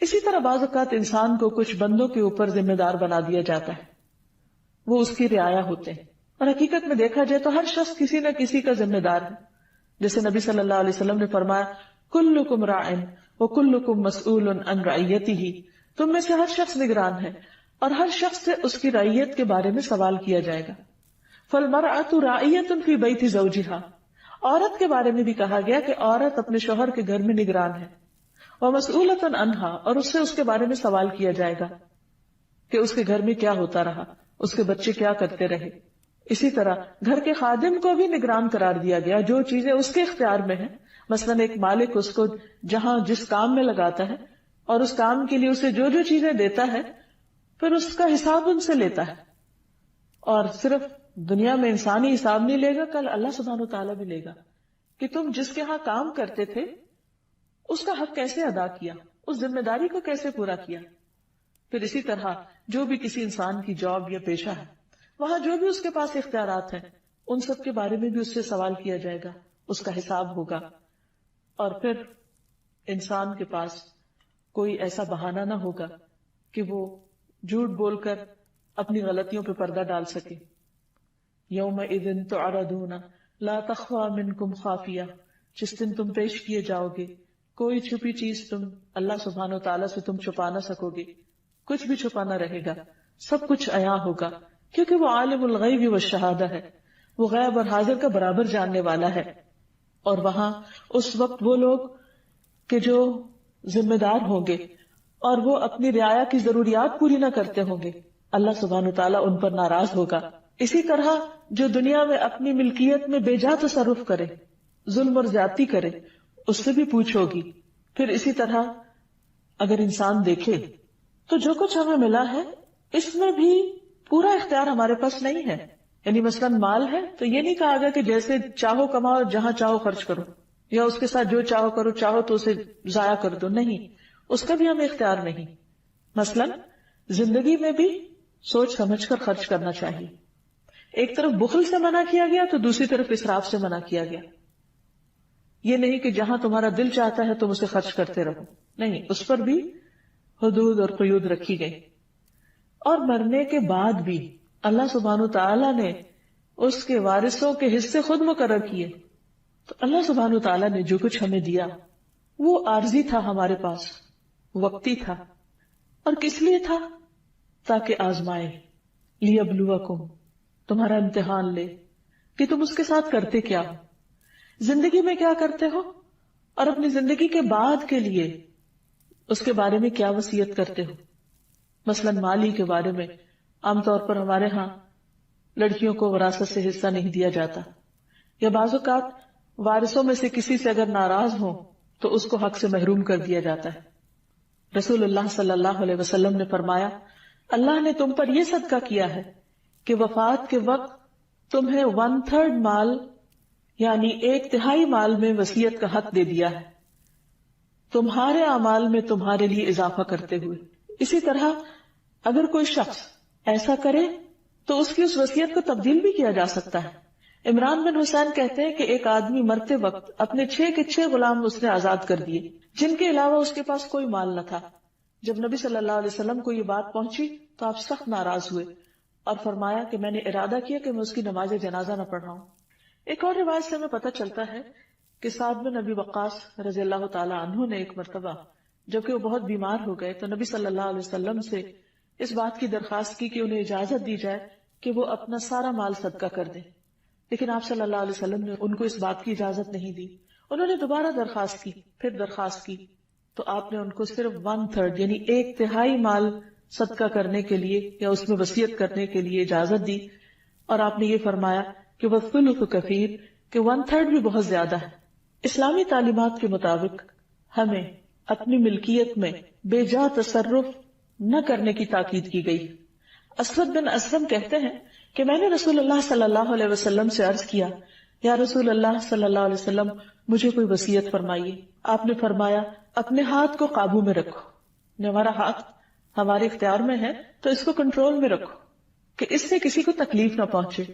اسی طرح بعض اوقات انسان کو کچھ بندوں کے اوپر ذمہ دار بنا دیا جاتا ہے، وہ اس کی رعایا ہوتے ہیں، اور حقیقت میں دیکھا جائے تو ہر شخص کسی نہ کسی کا ذمہ دار ہے۔ جیسے نبی صلی اللہ علیہ وسلم نے فرمایا، کلکم راعٍ وکلکم مسئول عن رعیتہ، تم میں سے ہر شخص نگران ہے اور ہر شخص سے اس کی رعیت کے بارے میں سوال کیا جائے گا۔ فالمرأة راعیۃ فی بیت زوجہا، عورت کے بارے میں بھی کہا گیا کہ عورت اپنے شوہر کے گھر میں نگران ہے۔ ومسئولۃ عنہا، اور اس سے اس کے بارے میں سوال کیا جائے گا کہ اس کے گھر میں کیا ہوتا رہا، اس کے بچے کیا کرتے رہے۔ اسی طرح گھر کے خادم کو بھی نگران قرار دیا گیا، جو چیزیں اس کے اختیار میں ہیں۔ مثلا ایک مالک اس کو جہاں جس کام میں لگاتا ہے اور اس کام کے لیے اسے جو جو چیزیں دیتا ہے پھر اس کا حساب ان سے لیتا ہے، اور صرف دنیا میں انسانی حساب نہیں لے گا، کل اللہ سبحانہ وتعالیٰ بھی لے گا کہ تم جس کے ہاں کام کرتے تھے اس کا حق کیسے ادا کیا، اس ذمہ داری کو کیسے پورا کیا۔ پھر اسی طرح جو بھی کسی انسان کی جاب یا پیشہ ہے، وہاں جو بھی اس کے پاس اختیارات ہیں ان سب کے بارے میں بھی اس سے سوال کیا جائے گا، اس کا حساب ہوگا۔ اور پھر انسان کے پاس کوئی ایسا بہانہ نہ ہوگا کہ وہ جھوٹ بول کر اپنی غلطیوں پہ پردہ ڈال سکے۔ یومئذ تعرضون لا تخفی منکم خافیہ، جس دن تم پیش کیے جاؤ گے کوئی چھپی چیز تم اللہ سبحانہ و تعالیٰ سے تم چھپا نہ سکو گے، کچھ بھی چھپانا رہے گا، سب کچھ عیاں ہوگا، کیونکہ وہ عالم الغیب والشہادہ ہے، وہ غیب اور حاضر کا برابر جاننے والا ہے۔ اور وہاں اس وقت وہ لوگ کہ جو ذمہ دار ہوں گے اور وہ اپنی رعایا کی ضروریات پوری نہ کرتے ہوں گے، اللہ سبحانہ تعالیٰ ان پر ناراض ہوگا۔ اسی طرح جو دنیا میں اپنی ملکیت میں بے جا تصرف کرے، ظلم اور زیادتی کرے، اس سے بھی پوچھ ہوگی۔ پھر اسی طرح اگر انسان دیکھے تو جو کچھ ہمیں ملا ہے اس میں بھی پورا اختیار ہمارے پاس نہیں ہے۔ یعنی مثلا مال ہے تو یہ نہیں کہا گیا کہ جیسے چاہو کماؤ اور جہاں چاہو خرچ کرو، یا اس کے ساتھ جو چاہو کرو، چاہو تو اسے ضائع کر دو، نہیں، اس کا بھی ہمیں اختیار نہیں۔ مثلا زندگی میں بھی سوچ سمجھ کر خرچ کرنا چاہیے۔ ایک طرف بخل سے منع کیا گیا تو دوسری طرف اسراف سے منع کیا گیا۔ یہ نہیں کہ جہاں تمہارا دل چاہتا ہے تم اسے خرچ کرتے رہو، نہیں، اس پر بھی حدود اور قیود رکھی گئی۔ اور مرنے کے بعد بھی اللہ سبحانہ تعالیٰ نے اس کے وارثوں کے حصے خود مقرر کیے۔ تو اللہ سبحانہ تعالیٰ نے جو کچھ ہمیں دیا وہ عارضی تھا، ہمارے پاس وقتی تھا، اور کس لیے تھا؟ تاکہ آزمائے، لیبلوکم، تمہارا امتحان لے کہ تم اس کے ساتھ کرتے کیا ہو، زندگی میں کیا کرتے ہو، اور اپنی زندگی کے بعد کے لیے اس کے بارے میں کیا وصیت کرتے ہو۔ مثلا مالی کے بارے میں عام طور پر ہمارے ہاں لڑکیوں کو وراثت سے حصہ نہیں دیا جاتا، یا بعض اوقات وارثوں میں سے کسی سے اگر ناراض ہو تو اس کو حق سے محروم کر دیا جاتا ہے۔ رسول اللہ صلی اللہ علیہ وسلم نے فرمایا، اللہ نے تم پر یہ صدقہ کیا ہے کہ وفات کے وقت تمہیں 1/3 مال یعنی 1/3 مال میں وصیت کا حق دے دیا ہے، تمہارے اعمال میں تمہارے لیے اضافہ کرتے ہوئے۔ اسی طرح اگر کوئی شخص ایسا کرے تو اس کی اس وصیت کو تبدیل بھی کیا جا سکتا ہے۔ عمران بن حسین کہتے ہیں کہ ایک آدمی مرتے وقت اپنے 6 کے 6 غلام اس نے آزاد کر دیے، جن کے علاوہ اس کے پاس کوئی مال نہ تھا۔ جب نبی صلی اللہ علیہ وسلم کو یہ بات پہنچی تو آپ سخت ناراض ہوئے اور فرمایا کہ میں نے ارادہ کیا کہ میں اس کی نماز جنازہ نہ پڑھاؤں۔ ایک اور روایت سے ہمیں پتہ چلتا ہے کہ سعد بن ابی وقاص رضی اللہ تعالی عنہ نے ایک مرتبہ جبکہ وہ بہت بیمار ہو گئے تو نبی صلی اللہ علیہ وسلم سے اس بات کی درخواست کی کہ انہیں اجازت دی جائے کہ وہ اپنا سارا مال صدقہ کر دیں، لیکن آپ صلی اللہ علیہ وسلم نے ان کو اس بات کی اجازت نہیں دی۔ انہوں نے دوبارہ درخواست کی، پھر درخواست کی، تو آپ نے ان کو صرف 1/3 یعنی 1/3 مال صدقہ کرنے کے لیے یا اس میں وصیت کرنے کے لیے اجازت دی، اور آپ نے یہ فرمایا کہ وَالثُّلُثُ كَثِيرٌ کہ 1/3 بھی بہت زیادہ ہے۔ اسلامی تعلیمات کے مطابق ہمیں اپنی ملکیت میں بے جا تصرف نہ کرنے کی تاکید کی گئی۔ اسود بن اسلم کہتے ہیں کہ میں نے رسول اللہ صلی اللہ علیہ وسلم سے عرض کیا، یا رسول اللہ صلی اللہ علیہ وسلم مجھے کوئی وصیت فرمائیے۔ آپ نے فرمایا اپنے ہاتھ کو قابو میں رکھو، ہمارا ہاتھ ہمارے اختیار میں ہے تو اس کو کنٹرول میں رکھو کہ اس سے کسی کو تکلیف نہ پہنچے۔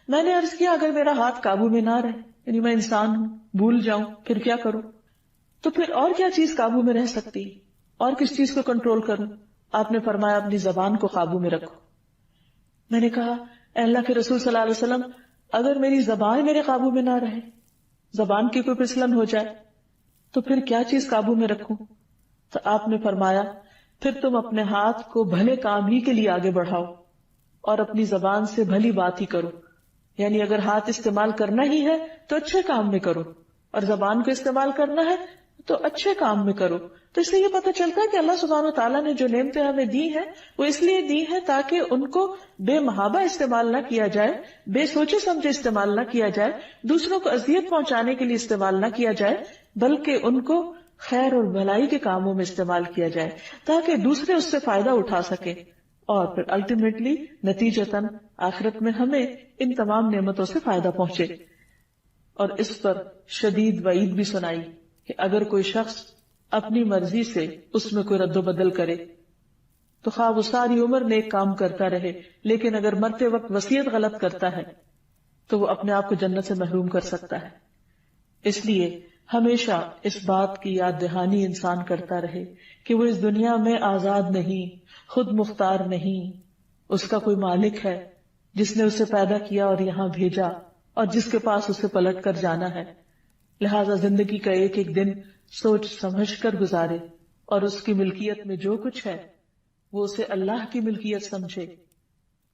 میں نے عرض کیا اگر میرا ہاتھ قابو میں نہ رہے، یعنی میں انسان ہوں، بھول جاؤں، پھر کیا کروں؟ تو پھر اور کیا چیز قابو میں رہ سکتی، اور کس چیز کو کنٹرول کروں؟ آپ نے فرمایا اپنی زبان کو قابو میں رکھو۔ میں نے کہا اے اللہ کے رسول صلی اللہ علیہ وسلم اگر میری زبان میرے قابو میں نہ رہے، زبان کی کوئی پھسلن ہو جائے تو پھر کیا چیز قابو میں رکھوں؟ تو آپ نے فرمایا پھر تم اپنے ہاتھ کو بھلے کام ہی کے لیے آگے بڑھاؤ اور اپنی زبان سے بھلی بات ہی کرو، یعنی اگر ہاتھ استعمال کرنا ہی ہے تو اچھے کام میں کرو، اور زبان کو استعمال کرنا ہے تو اچھے کام میں کرو۔ تو اس سے یہ پتہ چلتا ہے کہ اللہ سبحانہ و تعالیٰ نے جو نعمتیں ہمیں دی ہیں وہ اس لیے دی ہیں تاکہ ان کو بے محابہ استعمال نہ کیا جائے، بے سوچے سمجھے استعمال نہ کیا جائے، دوسروں کو اذیت پہنچانے کے لیے استعمال نہ کیا جائے، بلکہ ان کو خیر اور بھلائی کے کاموں میں استعمال کیا جائے تاکہ دوسرے اس سے فائدہ اٹھا سکیں، اور پھر الٹیمیٹلی نتیجتاً آخرت میں ہمیں ان تمام نعمتوں سے فائدہ پہنچے۔ اور اس پر شدید وعید بھی سنائی کہ اگر کوئی شخص اپنی مرضی سے اس میں کوئی رد و بدل کرے تو خواہ وہ ساری عمر نیک کام کرتا رہے، لیکن اگر مرتے وقت وصیت غلط کرتا ہے تو وہ اپنے آپ کو جنت سے محروم کر سکتا ہے۔ اس لیے ہمیشہ اس بات کی یاد دہانی انسان کرتا رہے کہ وہ اس دنیا میں آزاد نہیں، خود مختار نہیں، اس کا کوئی مالک ہے جس نے اسے پیدا کیا اور یہاں بھیجا اور جس کے پاس اسے پلٹ کر جانا ہے۔ لہٰذا زندگی کا ایک ایک دن سوچ سمجھ کر گزارے اور اس کی ملکیت میں جو کچھ ہے وہ اسے اللہ کی ملکیت سمجھے۔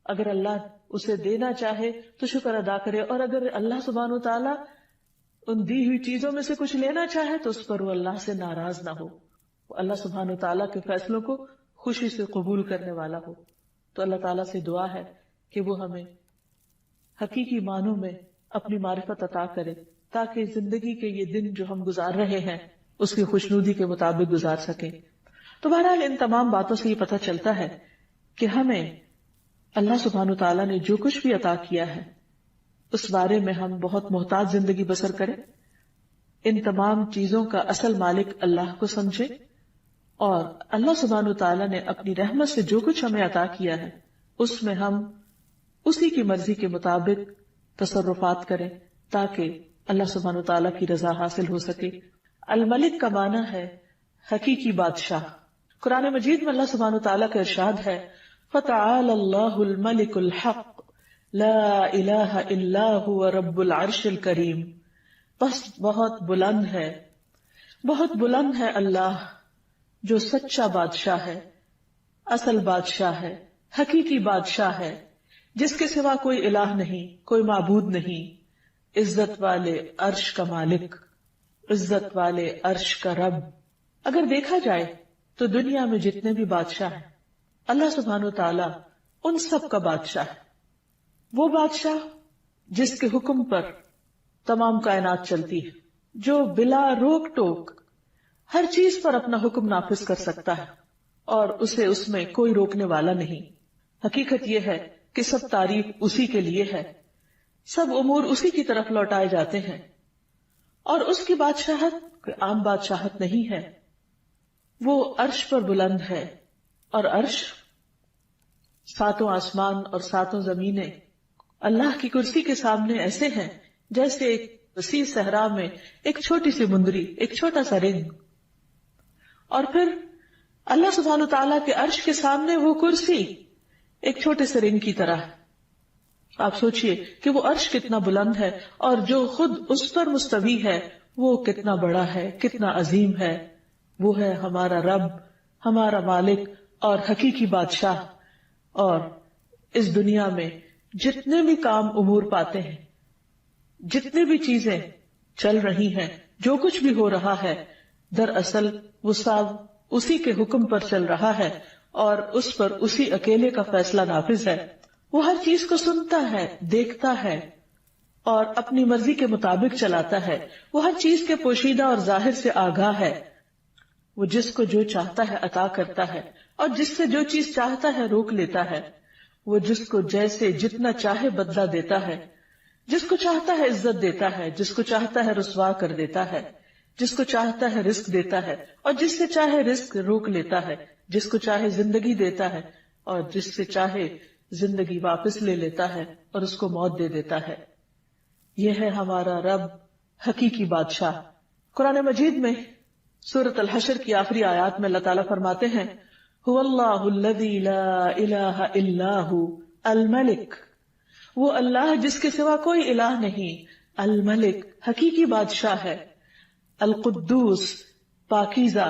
اگر اللہ اسے دینا چاہے تو شکر ادا کرے، اور اگر اللہ سبحانہ و تعالیٰ ان دی ہوئی چیزوں میں سے کچھ لینا چاہے تو اس پر وہ اللہ سے ناراض نہ ہو، وہ اللہ سبحانہ و تعالیٰ کے فیصلوں کو خوشی سے قبول کرنے والا ہو۔ تو اللہ تعالیٰ سے دعا ہے کہ وہ ہمیں حقیقی معنوں میں اپنی معرفت عطا کرے تاکہ زندگی کے یہ دن جو ہم گزار رہے ہیں اس کی خوشنودی کے مطابق گزار سکیں۔ تو بہرحال ان تمام باتوں سے یہ پتہ چلتا ہے کہ ہمیں اللہ سبحانہ و تعالیٰ نے جو کچھ بھی عطا کیا ہے اس بارے میں ہم بہت محتاط زندگی بسر کریں، ان تمام چیزوں کا اصل مالک اللہ کو سمجھیں، اور اللہ سبحانہ و تعالیٰ نے اپنی رحمت سے جو کچھ ہمیں عطا کیا ہے اس میں ہم اسی کی مرضی کے مطابق تصرفات کریں تاکہ اللہ سبحانہ و تعالیٰ کی رضا حاصل ہو سکے۔ الملک کا معنی ہے حقیقی بادشاہ۔ قرآن مجید میں اللہ سبحانہ و تعالیٰ کا ارشاد ہے فَتَعَالَى اللَّهُ الْمَلِكُ الْحَقُّ لَا إِلَٰهَ إِلَّا هُوَ رَبُّ الْعَرْشِ الْكَرِيمِ، بس بہت بلند ہے اللہ جو سچا بادشاہ ہے، اصل بادشاہ ہے، حقیقی بادشاہ ہے، جس کے سوا کوئی الہ نہیں، کوئی معبود نہیں، عزت والے عرش کا مالک، عزت والے عرش کا رب۔ اگر دیکھا جائے تو دنیا میں جتنے بھی بادشاہ ہیں اللہ سبحانہ و تعالیٰ ان سب کا بادشاہ ہے، وہ بادشاہ جس کے حکم پر تمام کائنات چلتی ہے، جو بلا روک ٹوک ہر چیز پر اپنا حکم نافذ کر سکتا ہے اور اسے اس میں کوئی روکنے والا نہیں۔ حقیقت یہ ہے کہ سب تعریف اسی کے لیے ہے، سب امور اسی کی طرف لوٹائے جاتے ہیں، اور اس کی بادشاہت کوئی عام بادشاہت نہیں ہے، وہ عرش پر بلند ہے، اور عرش 7 آسمان اور 7 زمینیں اللہ کی کرسی کے سامنے ایسے ہیں جیسے ایک وسیع صحرا میں ایک چھوٹی سی مندری، ایک چھوٹا سا رنگ، اور پھر اللہ سبحانہ و تعالیٰ کے عرش کے سامنے وہ کرسی ایک چھوٹے سے رنگ کی طرح ہے۔ آپ سوچئے کہ وہ عرش کتنا بلند ہے، اور جو خود اس پر مستوی ہے وہ کتنا بڑا ہے، کتنا عظیم ہے۔ وہ ہے ہمارا رب، ہمارا مالک، اور حقیقی بادشاہ، اور اس دنیا میں جتنے بھی کام امور پاتے ہیں، جتنی بھی چیزیں چل رہی ہیں، جو کچھ بھی ہو رہا ہے، دراصل وہ سب اسی کے حکم پر چل رہا ہے اور اس پر اسی اکیلے کا فیصلہ نافذ ہے۔ وہ ہر چیز کو سنتا ہے، دیکھتا ہے اور اپنی مرضی کے مطابق چلاتا ہے۔ وہ ہر چیز کے پوشیدہ اور ظاہر سے آگاہ ہے۔ وہ جس کو جو چاہتا ہے عطا کرتا ہے اور جس سے جو چیز چاہتا ہے روک لیتا ہے۔ وہ جس کو جیسے جتنا چاہے بدلہ دیتا ہے، جس کو چاہتا ہے عزت دیتا ہے، جس کو چاہتا ہے رسوا کر دیتا ہے، جس کو چاہتا ہے رزق دیتا ہے اور جس سے چاہے رزق روک لیتا ہے، جس کو چاہے زندگی دیتا ہے اور جس سے چاہے زندگی واپس لے لیتا ہے اور اس کو موت دے دیتا ہے۔ یہ ہے ہمارا رب، حقیقی بادشاہ۔ قرآن مجید میں سورۃ الحشر کی آخری آیات میں اللہ تعالیٰ فرماتے ہیں، هو اللہ الذی لا الہ الا هو الملک، وہ اللہ جس کے سوا کوئی الہ نہیں، الملک حقیقی بادشاہ ہے، القدوس پاکیزہ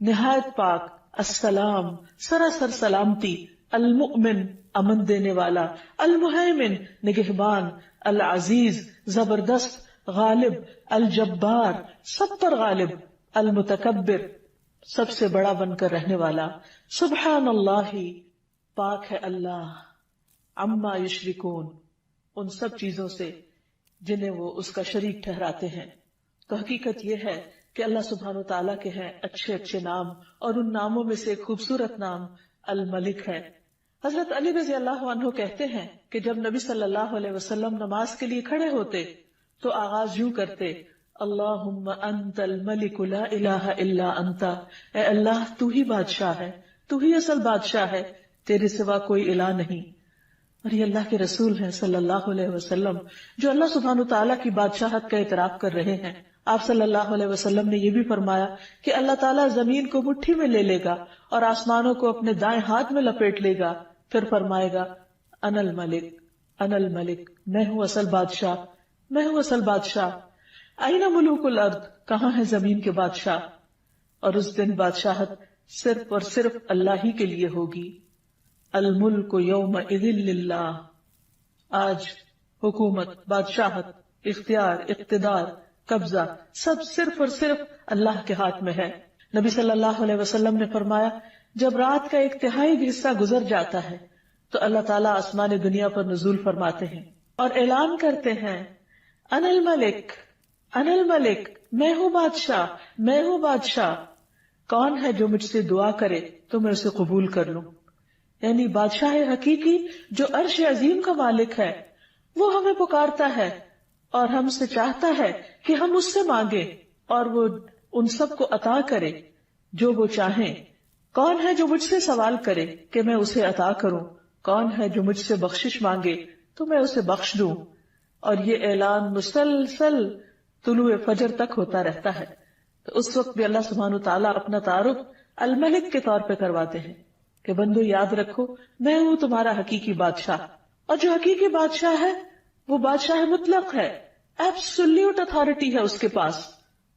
نہایت پاک، السلام سراسر سلامتی، المؤمن امن دینے والا، المہیمن نگہبان، العزیز زبردست غالب، الجبار سب پر غالب، المتکبر سب سے بڑا بن کر رہنے والا، سبحان اللہ پاک ہے اللہ، عما یشرکون ان سب چیزوں سے جنہیں وہ اس کا شریک ٹھہراتے ہیں۔ تو حقیقت یہ ہے کہ اللہ سبحانہ وتعالیٰ کے ہیں اچھے اچھے نام، اور ان ناموں میں سے ایک خوبصورت نام الملک ہے۔ حضرت علی رضی اللہ عنہ کہتے ہیں کہ جب نبی صلی اللہ علیہ وسلم نماز کے لیے کھڑے ہوتے تو آغاز یوں کرتے، اللہم انت الملک لا الہ الا انت، اے اللہ تو ہی بادشاہ ہے، تو ہی اصل بادشاہ ہے، تیرے سوا کوئی الہ نہیں۔ اور یہ اللہ کے رسول ہیں صلی اللہ علیہ وسلم جو اللہ سبحانہ تعالیٰ کی بادشاہت کا اعتراف کر رہے ہیں۔ آپ صلی اللہ علیہ وسلم نے یہ بھی فرمایا کہ اللہ تعالیٰ زمین کو مٹھی میں لے لے گا اور آسمانوں کو اپنے دائیں ہاتھ میں لپیٹ لے گا، پھر فرمائے گا انا الملک، انا الملک، میں ہوں اصل بادشاہ، میں ہوں اصل بادشاہ۔ این ملوک الارض، کہاں ہے زمین کے بادشاہ؟ اور اس دن بادشاہت صرف اور صرف اللہ ہی کے لیے ہوگی۔ الملک یومئذ للہ، آج حکومت، بادشاہت، اختیار، اقتدار، قبضہ سب صرف اور صرف اللہ کے ہاتھ میں ہے۔ نبی صلی اللہ علیہ وسلم نے فرمایا جب رات کا ایک تہائی بھی حصہ گزر جاتا ہے تو اللہ تعالیٰ آسمان دنیا پر نزول فرماتے ہیں اور اعلان کرتے ہیں انا الملک، انا الملک، میں ہوں بادشاہ، میں ہوں بادشاہ، کون ہے جو مجھ سے دعا کرے تو میں اسے قبول کر لوں۔ یعنی بادشاہ حقیقی جو عرش عظیم کا مالک ہے وہ ہمیں پکارتا ہے اور ہم سے چاہتا ہے کہ ہم اس سے مانگیں اور وہ ان سب کو عطا کرے جو وہ چاہیں۔ کون ہے جو مجھ سے سوال کرے کہ میں اسے عطا کروں؟ کون ہے جو مجھ سے بخشش مانگے تو میں اسے بخش دوں؟ اور یہ اعلان مسلسل طلوع فجر تک ہوتا رہتا ہے۔ تو اس وقت بھی اللہ سبحانہ تعالیٰ اپنا تعارف الملک کے طور پہ کرواتے ہیں کہ بندو یاد رکھو میں ہوں تمہارا حقیقی بادشاہ، اور جو حقیقی بادشاہ ہے وہ بادشاہ مطلق ہے، ایبسولیوٹ اتھارٹی ہے اس کے پاس،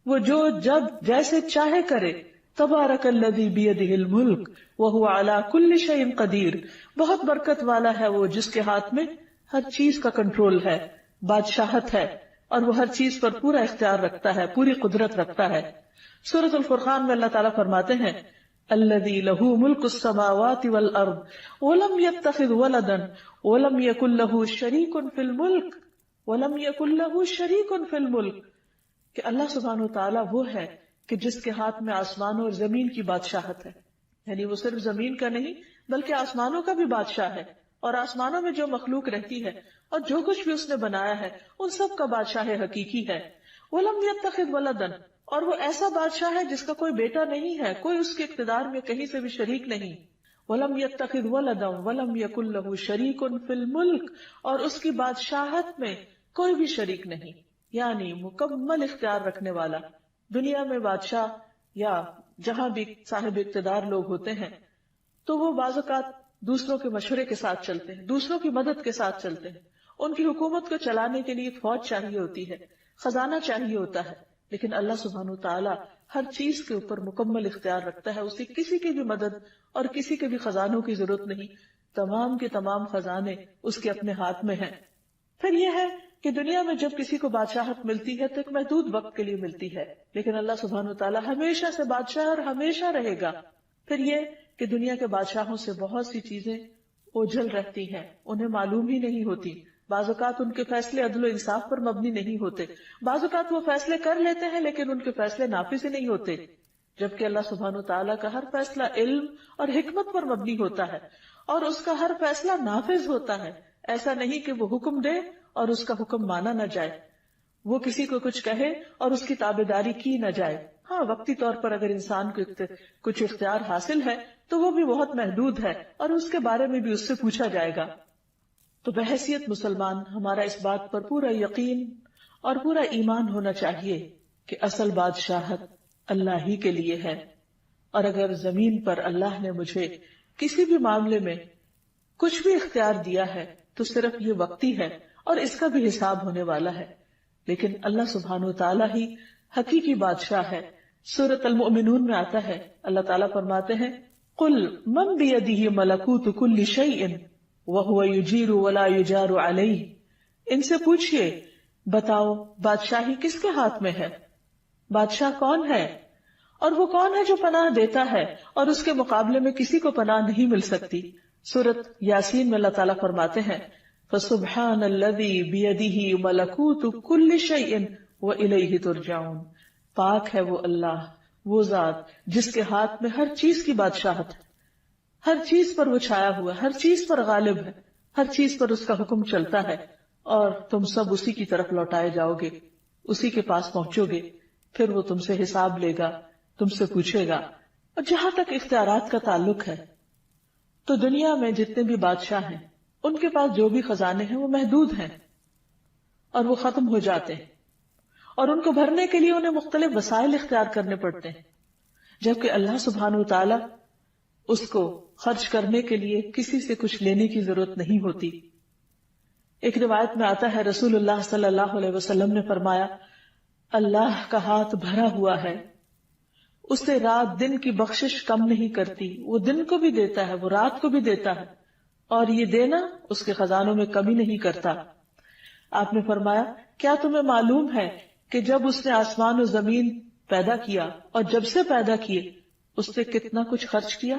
وہ جو جب جیسے چاہے کرے۔ تبارک الذی بیدہ الملک وہو علی کل شیء قدیر، بہت برکت والا ہے وہ جس کے ہاتھ میں ہر چیز کا کنٹرول ہے، بادشاہت ہے، اور وہ ہر چیز پر پورا اختیار رکھتا ہے، پوری قدرت رکھتا ہے۔ سورۃ الفرقان میں اللہ تعالیٰ فرماتے ہیں الذی لہ ملک السماوات والارض ولم یتخذ ولدا ولم یکن لہ شریک فی الملک ولم یکن لہ شریک فی الملک، کہ اللہ سبحانہ وتعالیٰ وہ ہے کہ جس کے ہاتھ میں آسمانوں اور زمین کی بادشاہت ہے، یعنی وہ صرف زمین کا نہیں بلکہ آسمانوں کا بھی بادشاہ ہے، اور آسمانوں میں جو مخلوق رہتی ہے اور جو کچھ بھی اس نے بنایا ہے ان سب کا بادشاہ حقیقی ہے۔ وَلَمْ يَتَّخِذْ وَلَدًا، اور وہ ایسا بادشاہ ہے جس کا کوئی بیٹا نہیں ہے، کوئی اس کے اقتدار میں کہیں سے بھی شریک نہیں۔ وَلَمْ يَتَّخِذْ وَلَدًا وَلَمْ يَكُنْ لَهُ شَرِيكٌ فِي الْمُلْكِ، اور اس کی بادشاہت میں کوئی بھی شریک نہیں، یعنی مکمل اختیار رکھنے والا۔ دنیا میں بادشاہ یا جہاں بھی صاحب اقتدار لوگ ہوتے ہیں تو وہ بعض اوقات دوسروں کے مشورے کے ساتھ چلتے ہیں، دوسروں کی مدد کے ساتھ چلتے ہیں۔ ان کی حکومت کو چلانے کے لیے فوج چاہیے ہوتی ہے، خزانہ چاہیے ہوتا ہے، لیکن اللہ سبحانہ تعالیٰ ہر چیز کے اوپر مکمل اختیار رکھتا ہے، اسے کسی کی بھی مدد اور کسی کے بھی خزانوں کی ضرورت نہیں، تمام کے تمام خزانے اس کے اپنے ہاتھ میں ہیں۔ پھر یہ ہے کہ دنیا میں جب کسی کو بادشاہت ملتی ہے تو ایک محدود وقت کے لیے ملتی ہے، لیکن اللہ سبحانہ تعالیٰ ہمیشہ سے بادشاہ اور ہمیشہ رہے گا۔ پھر یہ کہ دنیا کے بادشاہوں سے بہت سی چیزیں اوجھل رہتی ہیں، انہیں معلوم ہی نہیں ہوتی، بعض اوقات ان کے فیصلے عدل و انصاف پر مبنی نہیں ہوتے، بعض اوقات وہ فیصلے کر لیتے ہیں لیکن ان کے فیصلے نافذ ہی نہیں ہوتے، جبکہ اللہ سبحانہ تعالیٰ کا ہر فیصلہ علم اور حکمت پر مبنی ہوتا ہے اور اس کا ہر فیصلہ نافذ ہوتا ہے۔ ایسا نہیں کہ وہ حکم دے اور اس کا حکم مانا نہ جائے، وہ کسی کو کچھ کہے اور اس کی تابعداری کی نہ جائے۔ ہاں، وقتی طور پر اگر انسان کو کچھ اختیار حاصل ہے تو وہ بھی بہت محدود ہے اور اس کے بارے میں بھی اس سے پوچھا جائے گا۔ تو بحیثیت مسلمان ہمارا اس بات پر پورا یقین اور پورا ایمان ہونا چاہیے کہ اصل بادشاہت اللہ ہی کے لیے ہے، اور اگر زمین پر اللہ نے مجھے کسی بھی معاملے میں کچھ بھی اختیار دیا ہے تو صرف یہ وقتی ہے اور اس کا بھی حساب ہونے والا ہے، لیکن اللہ سبحانہ وتعالی ہی حقیقی بادشاہ ہے۔ سورۃ المؤمنون میں آتا ہے، اللہ تعالیٰ فرماتے ہیں قل من بیدہ ملکوت کل شیء وہو یجیر ولا یجار علیہ، ان سے پوچھئے بتاؤ بادشاہی کس کے ہاتھ میں ہے، بادشاہ کون ہے اور وہ کون ہے جو پناہ دیتا ہے اور اس کے مقابلے میں کسی کو پناہ نہیں مل سکتی۔ سورۃ یاسین میں اللہ تعالیٰ فرماتے ہیں فسبحان الذی بیدہ ملکوت کل شیء والیہ ترجعون، پاک ہے وہ اللہ، وہ ذات جس کے ہاتھ میں ہر چیز کی بادشاہت ہے، ہر چیز پر وہ چھایا ہوا ہے، ہر چیز پر غالب ہے، ہر چیز پر اس کا حکم چلتا ہے، اور تم سب اسی کی طرف لوٹائے جاؤ گے، اسی کے پاس پہنچو گے، پھر وہ تم سے حساب لے گا، تم سے پوچھے گا۔ اور جہاں تک اختیارات کا تعلق ہے تو دنیا میں جتنے بھی بادشاہ ہیں ان کے پاس جو بھی خزانے ہیں وہ محدود ہیں اور وہ ختم ہو جاتے ہیں، اور ان کو بھرنے کے لیے انہیں مختلف وسائل اختیار کرنے پڑتے ہیں، جبکہ اللہ سبحانہ وتعالی اس کو خرچ کرنے کے لیے کسی سے کچھ لینے کی ضرورت نہیں ہوتی۔ ایک روایت میں آتا ہے رسول اللہ صلی اللہ علیہ وسلم نے فرمایا اللہ کا ہاتھ بھرا ہوا ہے، اسے رات دن کی بخشش کم نہیں کرتی، وہ دن کو بھی دیتا ہے، وہ رات کو بھی دیتا ہے، اور یہ دینا اس کے خزانوں میں کمی نہیں کرتا۔ آپ نے فرمایا کیا تمہیں معلوم ہے کہ جب اس نے آسمان و زمین پیدا کیا اور جب سے پیدا کیے اس نے کتنا کچھ خرچ کیا،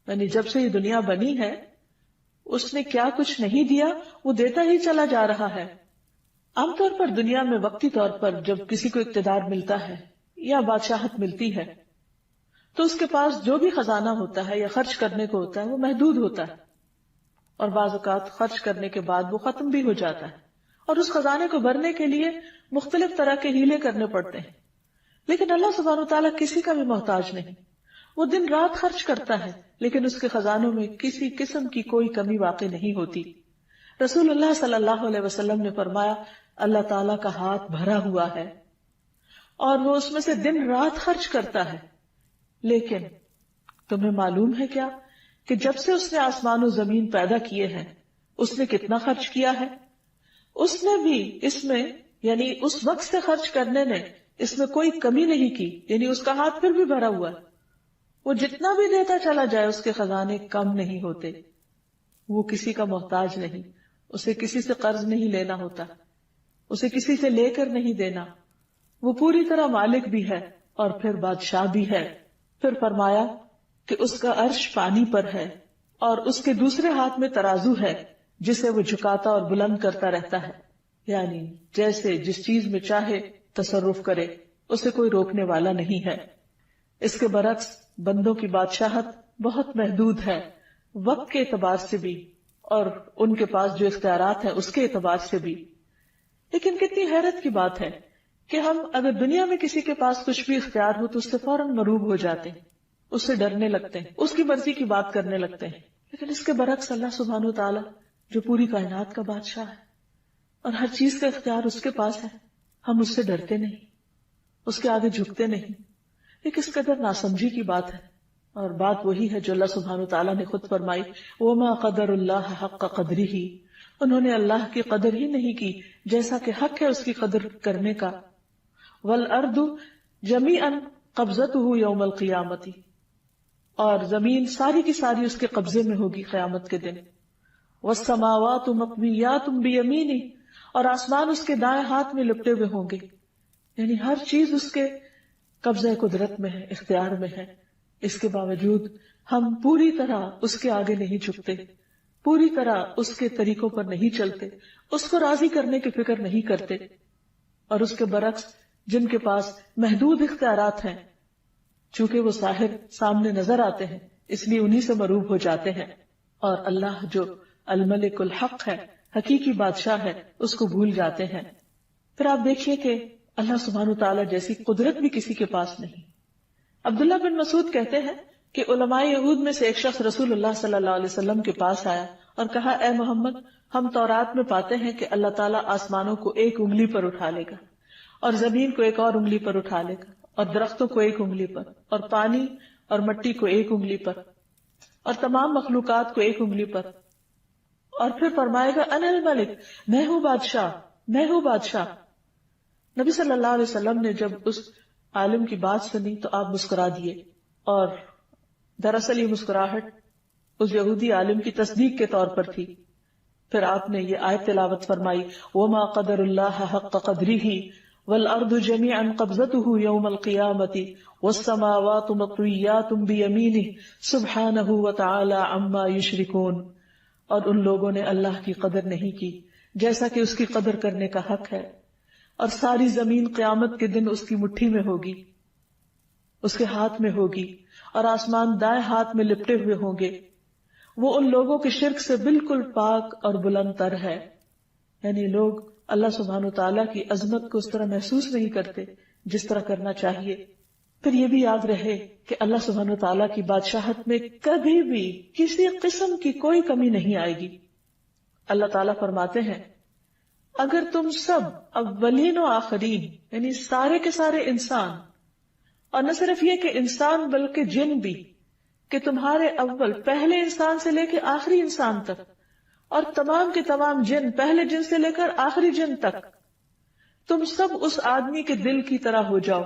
یعنی جب سے یہ دنیا بنی ہے اس نے کیا کچھ نہیں دیا، وہ دیتا ہی چلا جا رہا ہے۔ عام طور پر دنیا میں وقتی طور پر جب کسی کو اقتدار ملتا ہے یا بادشاہت ملتی ہے تو اس کے پاس جو بھی خزانہ ہوتا ہے یا خرچ کرنے کو ہوتا ہے وہ محدود ہوتا ہے، اور بعض اوقات خرچ کرنے کے بعد وہ ختم بھی ہو جاتا ہے، اور اس خزانے کو بھرنے کے لیے مختلف طرح کے ہیلے کرنے پڑتے ہیں۔ لیکن اللہ سبحانہ تعالیٰ کسی کا بھی محتاج نہیں، وہ دن رات خرچ کرتا ہے لیکن اس کے خزانوں میں کسی قسم کی کوئی کمی واقع نہیں ہوتی۔ رسول اللہ صلی اللہ علیہ وسلم نے فرمایا اللہ تعالیٰ کا ہاتھ بھرا ہوا ہے اور وہ اس میں سے دن رات خرچ کرتا ہے، لیکن تمہیں معلوم ہے کیا کہ جب سے اس نے آسمان و زمین پیدا کیے ہیں اس نے کتنا خرچ کیا ہے؟ اس نے بھی اس میں یعنی اس وقت سے خرچ کرنے نے اس میں کوئی کمی نہیں کی، یعنی اس کا ہاتھ پھر بھی بھرا ہوا ہے، وہ جتنا بھی دیتا چلا جائے اس کے خزانے کم نہیں ہوتے، وہ کسی کا محتاج نہیں، اسے کسی سے قرض نہیں لینا ہوتا، اسے کسی سے لے کر نہیں دینا، وہ پوری طرح مالک بھی ہے اور پھر بادشاہ بھی ہے۔ پھر فرمایا کہ اس کا عرش پانی پر ہے اور اس کے دوسرے ہاتھ میں ترازو ہے جسے وہ جھکاتا اور بلند کرتا رہتا ہے، یعنی جیسے جس چیز میں چاہے تصرف کرے، اسے کوئی روکنے والا نہیں ہے۔ اس کے برعکس بندوں کی بادشاہت بہت محدود ہے، وقت کے اعتبار سے بھی اور ان کے پاس جو اختیارات ہیں اس کے اعتبار سے بھی۔ لیکن کتنی حیرت کی بات ہے کہ ہم اگر دنیا میں کسی کے پاس کچھ بھی اختیار ہو تو اس سے فوراً مرعوب ہو جاتے ہیں، اس سے ڈرنے لگتے ہیں، اس کی مرضی کی بات کرنے لگتے ہیں۔ لیکن اس کے برعکس اللہ سبحانہ وتعالی جو پوری کائنات کا بادشاہ ہے اور ہر چیز کا اختیار اس کے پاس ہے، ہم اس سے ڈرتے نہیں، اس کے آگے جھکتے نہیں۔ یہ کس قدر ناسمجھی کی بات ہے، اور بات وہی ہے جو اللہ سبحانہ وتعالی نے خود فرمائی وَمَا قَدَرُ اللَّهَ حَقَّ قَدْرِهِ، انہوں نے اللہ کی قدر ہی نہیں کی جیسا کہ حق ہے اس کی قدر کرنے کا۔ والارض جمیعا قبضته یوم القیامت، اور زمین ساری کی ساری اس کے قبضے میں ہوگی قیامت کے دن. والسماوات مطویات بیمینہ، اور آسمان اس کے دائیں ہاتھ میں لپٹے ہوئے ہوں گے. یعنی ہر چیز اس کے قبضہ قدرت میں ہے، اختیار میں ہے. اس کے باوجود ہم پوری طرح اس کے آگے نہیں جھکتے، پوری طرح اس کے طریقوں پر نہیں چلتے، اس کو راضی کرنے کی فکر نہیں کرتے. اور اس کے برعکس جن کے پاس محدود اختیارات ہیں، چونکہ وہ ظاہر سامنے نظر آتے ہیں اس لیے انہی سے مروب ہو جاتے ہیں، اور اللہ جو الملک الحق ہے، حقیقی بادشاہ ہے، اس کو بھول جاتے ہیں. پھر آپ دیکھیے کہ اللہ سبحانہ تعالیٰ جیسی قدرت بھی کسی کے پاس نہیں. عبداللہ بن مسعود کہتے ہیں کہ علماء یہود میں سے ایک شخص رسول اللہ صلی اللہ علیہ وسلم کے پاس آیا اور کہا، اے محمد، ہم تورات میں پاتے ہیں کہ اللہ تعالیٰ آسمانوں کو ایک انگلی پر اٹھا لے گا، اور زمین کو ایک اور انگلی پر اٹھا لے گا، اور درختوں کو ایک انگلی پر، اور پانی اور مٹی کو ایک انگلی پر، اور تمام مخلوقات کو ایک انگلی پر، اور پھر فرمائے گا انا الملک، میں ہوں بادشاہ، میں ہوں بادشاہ. نبی صلی اللہ علیہ وسلم نے جب اس عالم کی بات سنی تو آپ مسکرا دیے، اور دراصل یہ مسکراہٹ اس یہودی عالم کی تصدیق کے طور پر تھی. پھر آپ نے یہ آیت تلاوت فرمائی، وما قدر اللہ حق قدرہ والارض جميعا قبضته يوم القيامة والسماوات مطويات بيمينه سبحانه وتعالى عما يشركون. اور ان لوگوں نے اللہ کی قدر نہیں کی جیسا کہ اس کی قدر کرنے کا حق ہے، اور ساری زمین قیامت کے دن اس کی مٹھی میں ہوگی، اس کے ہاتھ میں ہوگی، اور آسمان دائیں ہاتھ میں لپٹے ہوئے ہوں گے. وہ ان لوگوں کے شرک سے بالکل پاک اور بلند تر ہے. یعنی لوگ اللہ سبحانہ تعالیٰ کی عظمت کو اس طرح محسوس نہیں کرتے جس طرح کرنا چاہیے. پھر یہ بھی یاد رہے کہ اللہ سبحانہ تعالیٰ کی بادشاہت میں کبھی بھی کسی قسم کی کوئی کمی نہیں آئے گی. اللہ تعالیٰ فرماتے ہیں، اگر تم سب اولین و آخرین، یعنی سارے کے سارے انسان، اور نہ صرف یہ کہ انسان بلکہ جن بھی، کہ تمہارے اول پہلے انسان سے لے کے آخری انسان تک، اور تمام کے تمام جن پہلے جن سے لے کر آخری جن تک، تم سب اس آدمی کے دل کی طرح ہو جاؤ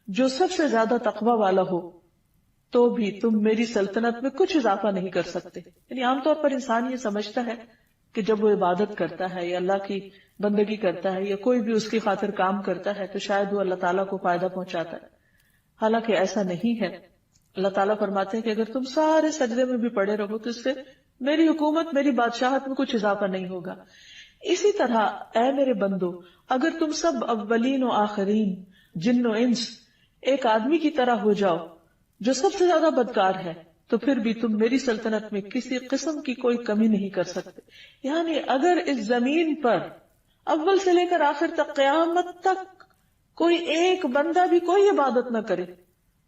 جو سب سے زیادہ تقوی والا ہو، تو بھی تم میری سلطنت میں کچھ اضافہ نہیں کر سکتے. یعنی عام طور پر انسان یہ سمجھتا ہے کہ جب وہ عبادت کرتا ہے یا اللہ کی بندگی کرتا ہے یا کوئی بھی اس کی خاطر کام کرتا ہے تو شاید وہ اللہ تعالیٰ کو فائدہ پہنچاتا ہے. حالانکہ ایسا نہیں ہے. اللہ تعالیٰ فرماتے ہیں کہ اگر تم سارے سجدے میں بھی پڑے رہو تو اس سے میری حکومت، میری بادشاہت میں کچھ اضافہ نہیں ہوگا. اسی طرح اے میرے بندو، اگر تم سب اولین و آخرین، جن و انس، ایک آدمی کی طرح ہو جاؤ جو سب سے زیادہ بدکار ہے، تو پھر بھی تم میری سلطنت میں کسی قسم کی کوئی کمی نہیں کر سکتے. یعنی اگر اس زمین پر اول سے لے کر آخر تک قیامت تک کوئی ایک بندہ بھی کوئی عبادت نہ کرے،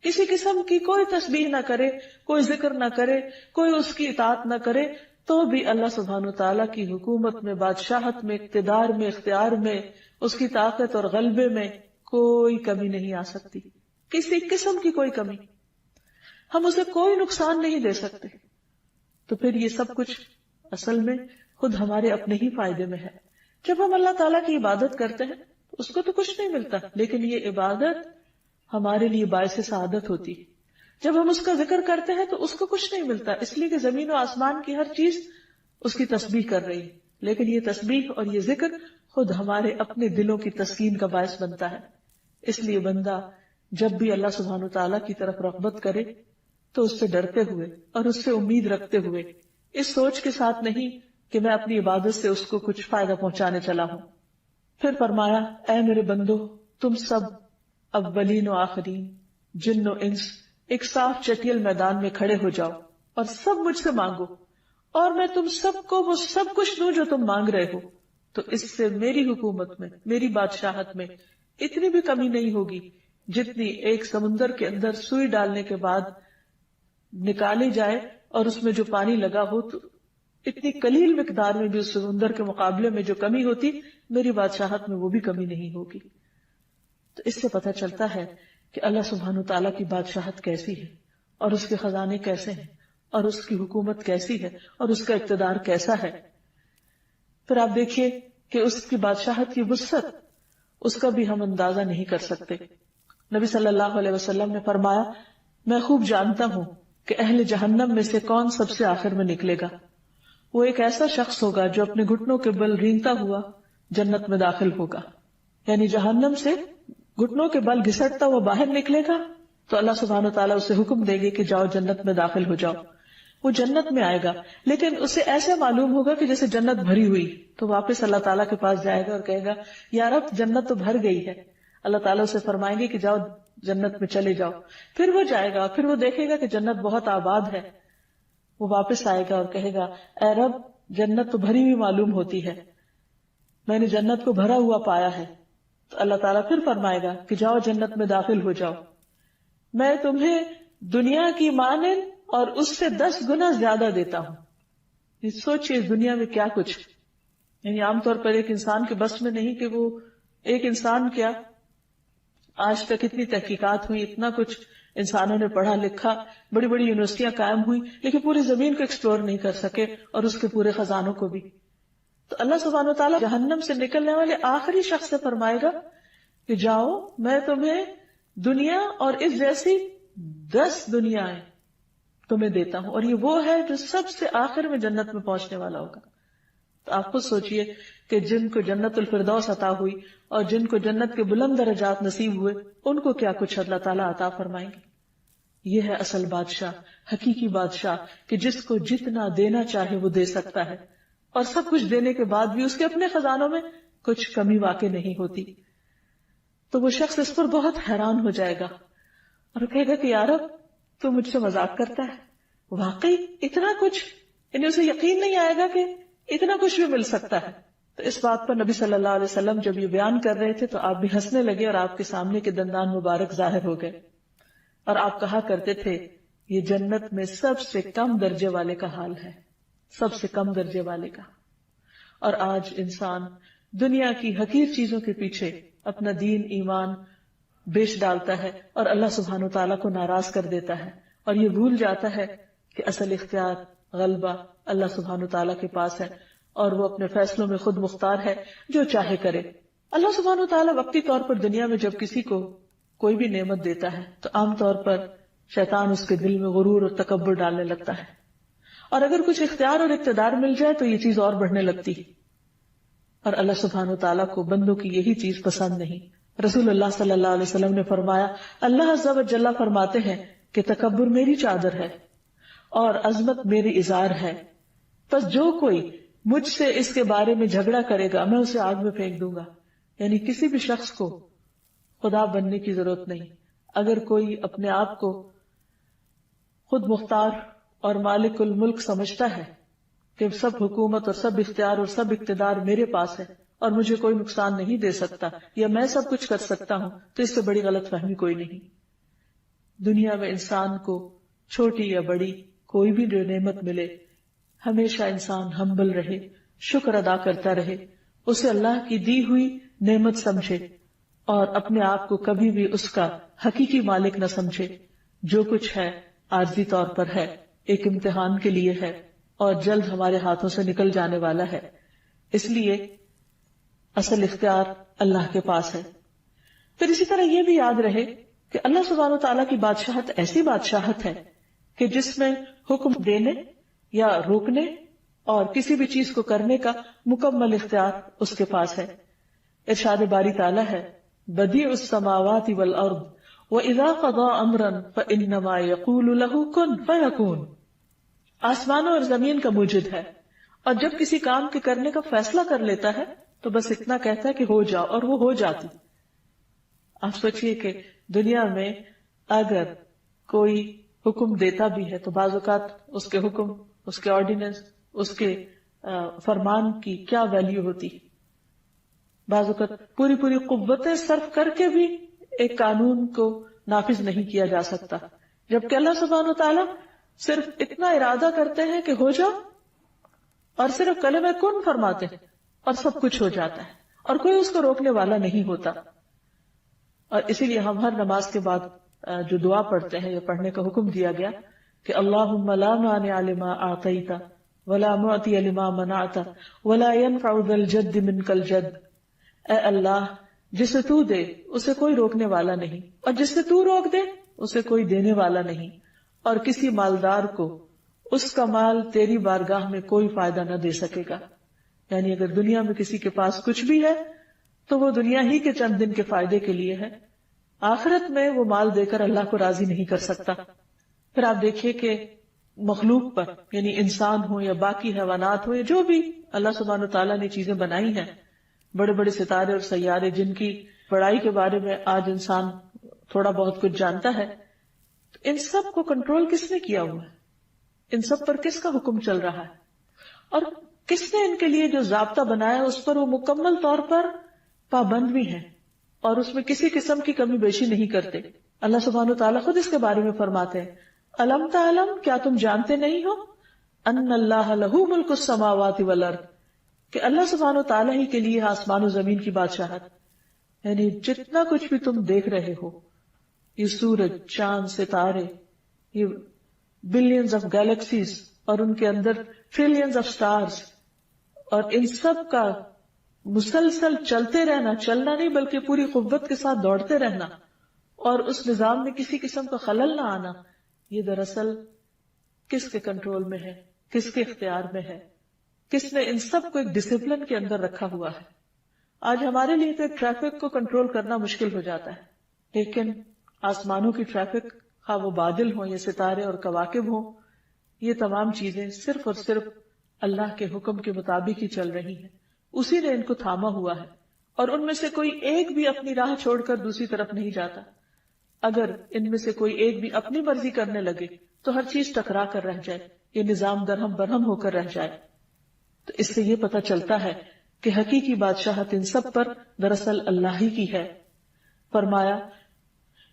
کسی قسم کی کوئی تسبیح نہ کرے، کوئی ذکر نہ کرے، کوئی اس کی اطاعت نہ کرے، تو بھی اللہ سبحانہ تعالیٰ کی حکومت میں، بادشاہت میں، اقتدار میں، اختیار میں، اس کی طاقت اور غلبے میں کوئی کمی نہیں آ سکتی، کسی قسم کی کوئی کمی. ہم اسے کوئی نقصان نہیں دے سکتے. تو پھر یہ سب کچھ اصل میں خود ہمارے اپنے ہی فائدے میں ہے. جب ہم اللہ تعالیٰ کی عبادت کرتے ہیں تو اس کو تو کچھ نہیں ملتا، لیکن یہ عبادت ہمارے لیے باعث سعادت ہوتی. جب ہم اس کا ذکر کرتے ہیں تو اس کو کچھ نہیں ملتا، اس لیے کہ زمین و آسمان کی ہر چیز اس کی تسبیح کر رہی ہے، لیکن یہ تسبیح اور یہ ذکر خود ہمارے اپنے دلوں کی تسکین کا باعث بنتا ہے. اس لیے بندہ جب بھی اللہ سبحانہ تعالیٰ کی طرف رغبت کرے تو اس سے ڈرتے ہوئے اور اس سے امید رکھتے ہوئے، اس سوچ کے ساتھ نہیں کہ میں اپنی عبادت سے اس کو کچھ فائدہ پہنچانے چلا ہوں. پھر فرمایا، اے میرے بندو، تم سب اولین و آخرین، جن و انس، ایک صاف چٹیل میدان میں کھڑے ہو جاؤ اور سب مجھ سے مانگو، اور میں تم سب کو وہ سب کچھ دوں جو تم مانگ رہے ہو. تو اس سے میری حکومت میں، میری بادشاہت میں اتنی بھی کمی نہیں ہوگی جتنی ایک سمندر کے اندر سوئی ڈالنے کے بعد نکالی جائے اور اس میں جو پانی لگا ہو، تو اتنی قلیل مقدار میں بھی اس سمندر کے مقابلے میں جو کمی ہوتی، میری بادشاہت میں وہ بھی کمی نہیں ہوگی. تو اس سے پتہ چلتا ہے کہ اللہ سبحانہ تعالیٰ کی بادشاہت کیسی ہے، اور اس کے خزانے کیسے ہیں، اور اس کی حکومت کیسی ہے، اور اس کا اقتدار کیسا ہے. پھر آپ دیکھیے کہ اس کی بادشاہت کی وسعت، اس کا بھی ہم اندازہ نہیں کر سکتے. نبی صلی اللہ علیہ وسلم نے فرمایا میں خوب جانتا ہوں کہ اہل جہنم میں سے کون سب سے آخر میں نکلے گا. وہ ایک ایسا شخص ہوگا جو اپنے گھٹنوں کے بل رینگتا ہوا جنت میں داخل ہوگا. یعنی جہنم سے گھٹنوں کے بل گھسٹتا ہوا باہر نکلے گا تو اللہ سبحانہ وتعالیٰ اسے حکم دے گے کہ جاؤ جنت میں داخل ہو جاؤ. وہ جنت میں آئے گا لیکن اسے ایسے معلوم ہوگا کہ جیسے جنت بھری ہوئی. تو واپس اللہ تعالیٰ کے پاس جائے گا اور کہے گا یا رب جنت تو بھر گئی ہے. اللہ تعالیٰ اسے فرمائیں گے کہ جاؤ جنت میں چلے جاؤ. پھر وہ جائے گا, پھر وہ دیکھے گا کہ جنت بہت آباد ہے. وہ واپس آئے گا اور کہے گا اے رب جنت تو بھری ہوئی معلوم ہوتی ہے, میں نے جنت کو بھرا ہوا پایا ہے. تو اللہ تعالیٰ پھر فرمائے گا کہ جاؤ جنت میں داخل ہو جاؤ, میں تمہیں دنیا کی مانند اور اس سے 10 گنا زیادہ دیتا ہوں. سوچئے اس دنیا میں کیا کچھ, یعنی عام طور پر ایک انسان کے بس میں نہیں کہ وہ ایک انسان کیا, آج تک اتنی تحقیقات ہوئی, اتنا کچھ انسانوں نے پڑھا لکھا, بڑی بڑی یونیورسٹیاں قائم ہوئی, لیکن پوری زمین کو ایکسپلور نہیں کر سکے اور اس کے پورے خزانوں کو بھی. تو اللہ سبحانہ وتعالیٰ جہنم سے نکلنے والے آخری شخص سے فرمائے گا کہ جاؤ میں تمہیں دنیا اور اس جیسی 10 دنیایں تمہیں دیتا ہوں, اور یہ وہ ہے جو سب سے آخر میں جنت میں پہنچنے والا ہوگا. تو آپ خود سوچئے کہ جن کو جنت الفردوس عطا ہوئی اور جن کو جنت کے بلند درجات نصیب ہوئے, ان کو کیا کچھ اللہ تعالیٰ عطا فرمائیں گے. یہ ہے اصل بادشاہ, حقیقی بادشاہ, کہ جس کو جتنا دینا چاہے وہ دے سکتا ہے, اور سب کچھ دینے کے بعد بھی اس کے اپنے خزانوں میں کچھ کمی واقع نہیں ہوتی. تو وہ شخص اس پر بہت حیران ہو جائے گا اور کہے گا کہ یار تو مجھ سے مذاق کرتا ہے, واقعی اتنا کچھ, یعنی اسے یقین نہیں آئے گا کہ اتنا کچھ بھی مل سکتا ہے. تو اس بات پر نبی صلی اللہ علیہ وسلم جب یہ بیان کر رہے تھے تو آپ بھی ہنسنے لگے اور آپ کے سامنے کے دندان مبارک ظاہر ہو گئے, اور آپ کہا کرتے تھے یہ جنت میں سب سے کم درجے والے کا حال ہے, سب سے کم درجے والے کا. اور آج انسان دنیا کی حقیر چیزوں کے پیچھے اپنا دین ایمان بیچ ڈالتا ہے اور اللہ سبحانہ و تعالیٰ کو ناراض کر دیتا ہے, اور یہ بھول جاتا ہے کہ اصل اختیار غلبہ اللہ سبحانہ و تعالیٰ کے پاس ہے, اور وہ اپنے فیصلوں میں خود مختار ہے, جو چاہے کرے. اللہ سبحانہ و تعالیٰ وقتی طور پر دنیا میں جب کسی کو کوئی بھی نعمت دیتا ہے تو عام طور پر شیطان اس کے دل میں غرور اور تکبر ڈالنے لگتا ہے, اور اگر کچھ اختیار اور اقتدار مل جائے تو یہ چیز اور بڑھنے لگتی. اور اللہ سبحانہ و تعالیٰ کو بندوں کی یہی چیز پسند نہیں. رسول اللہ صلی اللہ علیہ وسلم نے فرمایا اللہ عز و جل فرماتے ہیں کہ تکبر میری چادر ہے اور عظمت میری ازار ہے, پس جو کوئی مجھ سے اس کے بارے میں جھگڑا کرے گا میں اسے آگ میں پھینک دوں گا. یعنی کسی بھی شخص کو خدا بننے کی ضرورت نہیں. اگر کوئی اپنے آپ کو خود مختار اور مالک الملک سمجھتا ہے کہ سب حکومت اور سب اختیار اور سب اقتدار میرے پاس ہے اور مجھے کوئی نقصان نہیں دے سکتا, یا میں سب کچھ کر سکتا ہوں, تو اس سے بڑی غلط فہمی کوئی نہیں. دنیا میں انسان کو چھوٹی یا بڑی کوئی بھی جو نعمت ملے ہمیشہ انسان ہمبل رہے, شکر ادا کرتا رہے, اسے اللہ کی دی ہوئی نعمت سمجھے اور اپنے آپ کو کبھی بھی اس کا حقیقی مالک نہ سمجھے. جو کچھ ہے عارضی طور پر ہے, ایک امتحان کے لیے ہے اور جلد ہمارے ہاتھوں سے نکل جانے والا ہے. اس لیے اصل اختیار اللہ کے پاس ہے. پھر اسی طرح یہ بھی یاد رہے کہ اللہ سبحانہ و تعالیٰ کی بادشاہت ایسی بادشاہت ہے کہ جس میں حکم دینے یا روکنے اور کسی بھی چیز کو کرنے کا مکمل اختیار اس کے پاس ہے. ارشاد باری تعالیٰ ہے بدیع السماوات والارض وَإِذَا قَضَى أَمْرًا فَإِنَّمَا يَقُولُ لَهُ كُن فَيَكُونُ. آسمانوں اور زمین کا موجد ہے, اور جب کسی کام کے کرنے کا فیصلہ کر لیتا ہے تو بس اتنا کہتا ہے کہ ہو جاؤ, اور وہ ہو جاتی. آپ سوچئے کہ دنیا میں اگر کوئی حکم دیتا بھی ہے تو بعض اوقات اس کے حکم, اس کے آرڈیننس, اس کے فرمان کی کیا ویلیو ہوتی. بعض اوقات پوری پوری قوتیں صرف کر کے بھی ایک قانون کو نافذ نہیں کیا جا سکتا, جبکہ اللہ سبحانہ وتعالی صرف اتنا ارادہ کرتے ہیں کہ ہو جاؤ, اور صرف کلمہ کن فرماتے ہیں اور سب کچھ ہو جاتا ہے, اور کوئی اس کو روکنے والا نہیں ہوتا. اور اسی لیے ہم ہر نماز کے بعد جو دعا پڑھتے ہیں یا پڑھنے کا حکم دیا گیا کہ اللہم لا مانع لما اعطیت ولا معطی لما منعت ولا ينفع ذا الجد منک الجد. اے اللہ جسے تو دے اسے کوئی روکنے والا نہیں، اور جسے تو روک دے اسے کوئی دینے والا نہیں، اور کسی مالدار کو اس کا مال تیری بارگاہ میں کوئی فائدہ نہ دے سکے گا. یعنی اگر دنیا میں کسی کے پاس کچھ بھی ہے تو وہ دنیا ہی کے چند دن کے فائدے کے لیے ہے، آخرت میں وہ مال دے کر اللہ کو راضی نہیں کر سکتا. پھر آپ دیکھیے کہ مخلوق پر، یعنی انسان ہو یا باقی حیوانات ہو یا جو بھی اللہ سبحانہ وتعالیٰ نے چیزیں بنائی ہیں، بڑے بڑے ستارے اور سیارے جن کی بڑائی کے بارے میں آج انسان تھوڑا بہت کچھ جانتا ہے، تو ان سب کو کنٹرول کس نے کیا ہوا ہے؟ ان سب پر کس کا حکم چل رہا ہے؟ اور کس نے ان کے لیے جو ضابطہ بنایا اس پر وہ مکمل طور پر پابند بھی ہیں اور اس میں کسی قسم کی کمی بیشی نہیں کرتے. اللہ سبحانہ وتعالیٰ خود اس کے بارے میں فرماتے ہیں الم تعلم، کیا تم جانتے نہیں ہو ان اللہ لہ ملک السماوات والارض، کہ اللہ سبحانہ وتعالیٰ ہی کے لیے آسمان و زمین کی بادشاہت. یعنی جتنا کچھ بھی تم دیکھ رہے ہو، یہ سورج، چاند، ستارے، یہ بلینز آف گیلیکسیز اور ان کے اندر ٹریلینز آف سٹارز، اور ان سب کا مسلسل چلتے رہنا، چلنا نہیں بلکہ پوری قوت کے ساتھ دوڑتے رہنا اور اس نظام میں کسی قسم کا خلل نہ آنا، یہ دراصل کس کے کنٹرول میں ہے، کس کے اختیار میں ہے، کس نے ان سب کو ایک ڈسپلن کے اندر رکھا ہوا ہے. آج ہمارے لیے تو ایک ٹریفک کو کنٹرول کرنا مشکل ہو جاتا ہے، لیکن آسمانوں کی ٹریفک، خواہ وہ بادل ہوں یا ستارے اور کواکب ہوں، یہ تمام چیزیں صرف اور صرف اللہ کے حکم کے مطابق ہی چل رہی ہیں. اسی نے ان کو تھاما ہوا ہے اور ان میں سے کوئی ایک بھی اپنی راہ چھوڑ کر دوسری طرف نہیں جاتا. اگر ان میں سے کوئی ایک بھی اپنی مرضی کرنے لگے تو ہر چیز ٹکرا کر رہ جائے، یہ نظام درہم برہم ہو کر رہ جائے. تو اس سے یہ پتہ چلتا ہے کہ حقیقی بادشاہت ان سب پر دراصل اللہ ہی کی ہے. فرمایا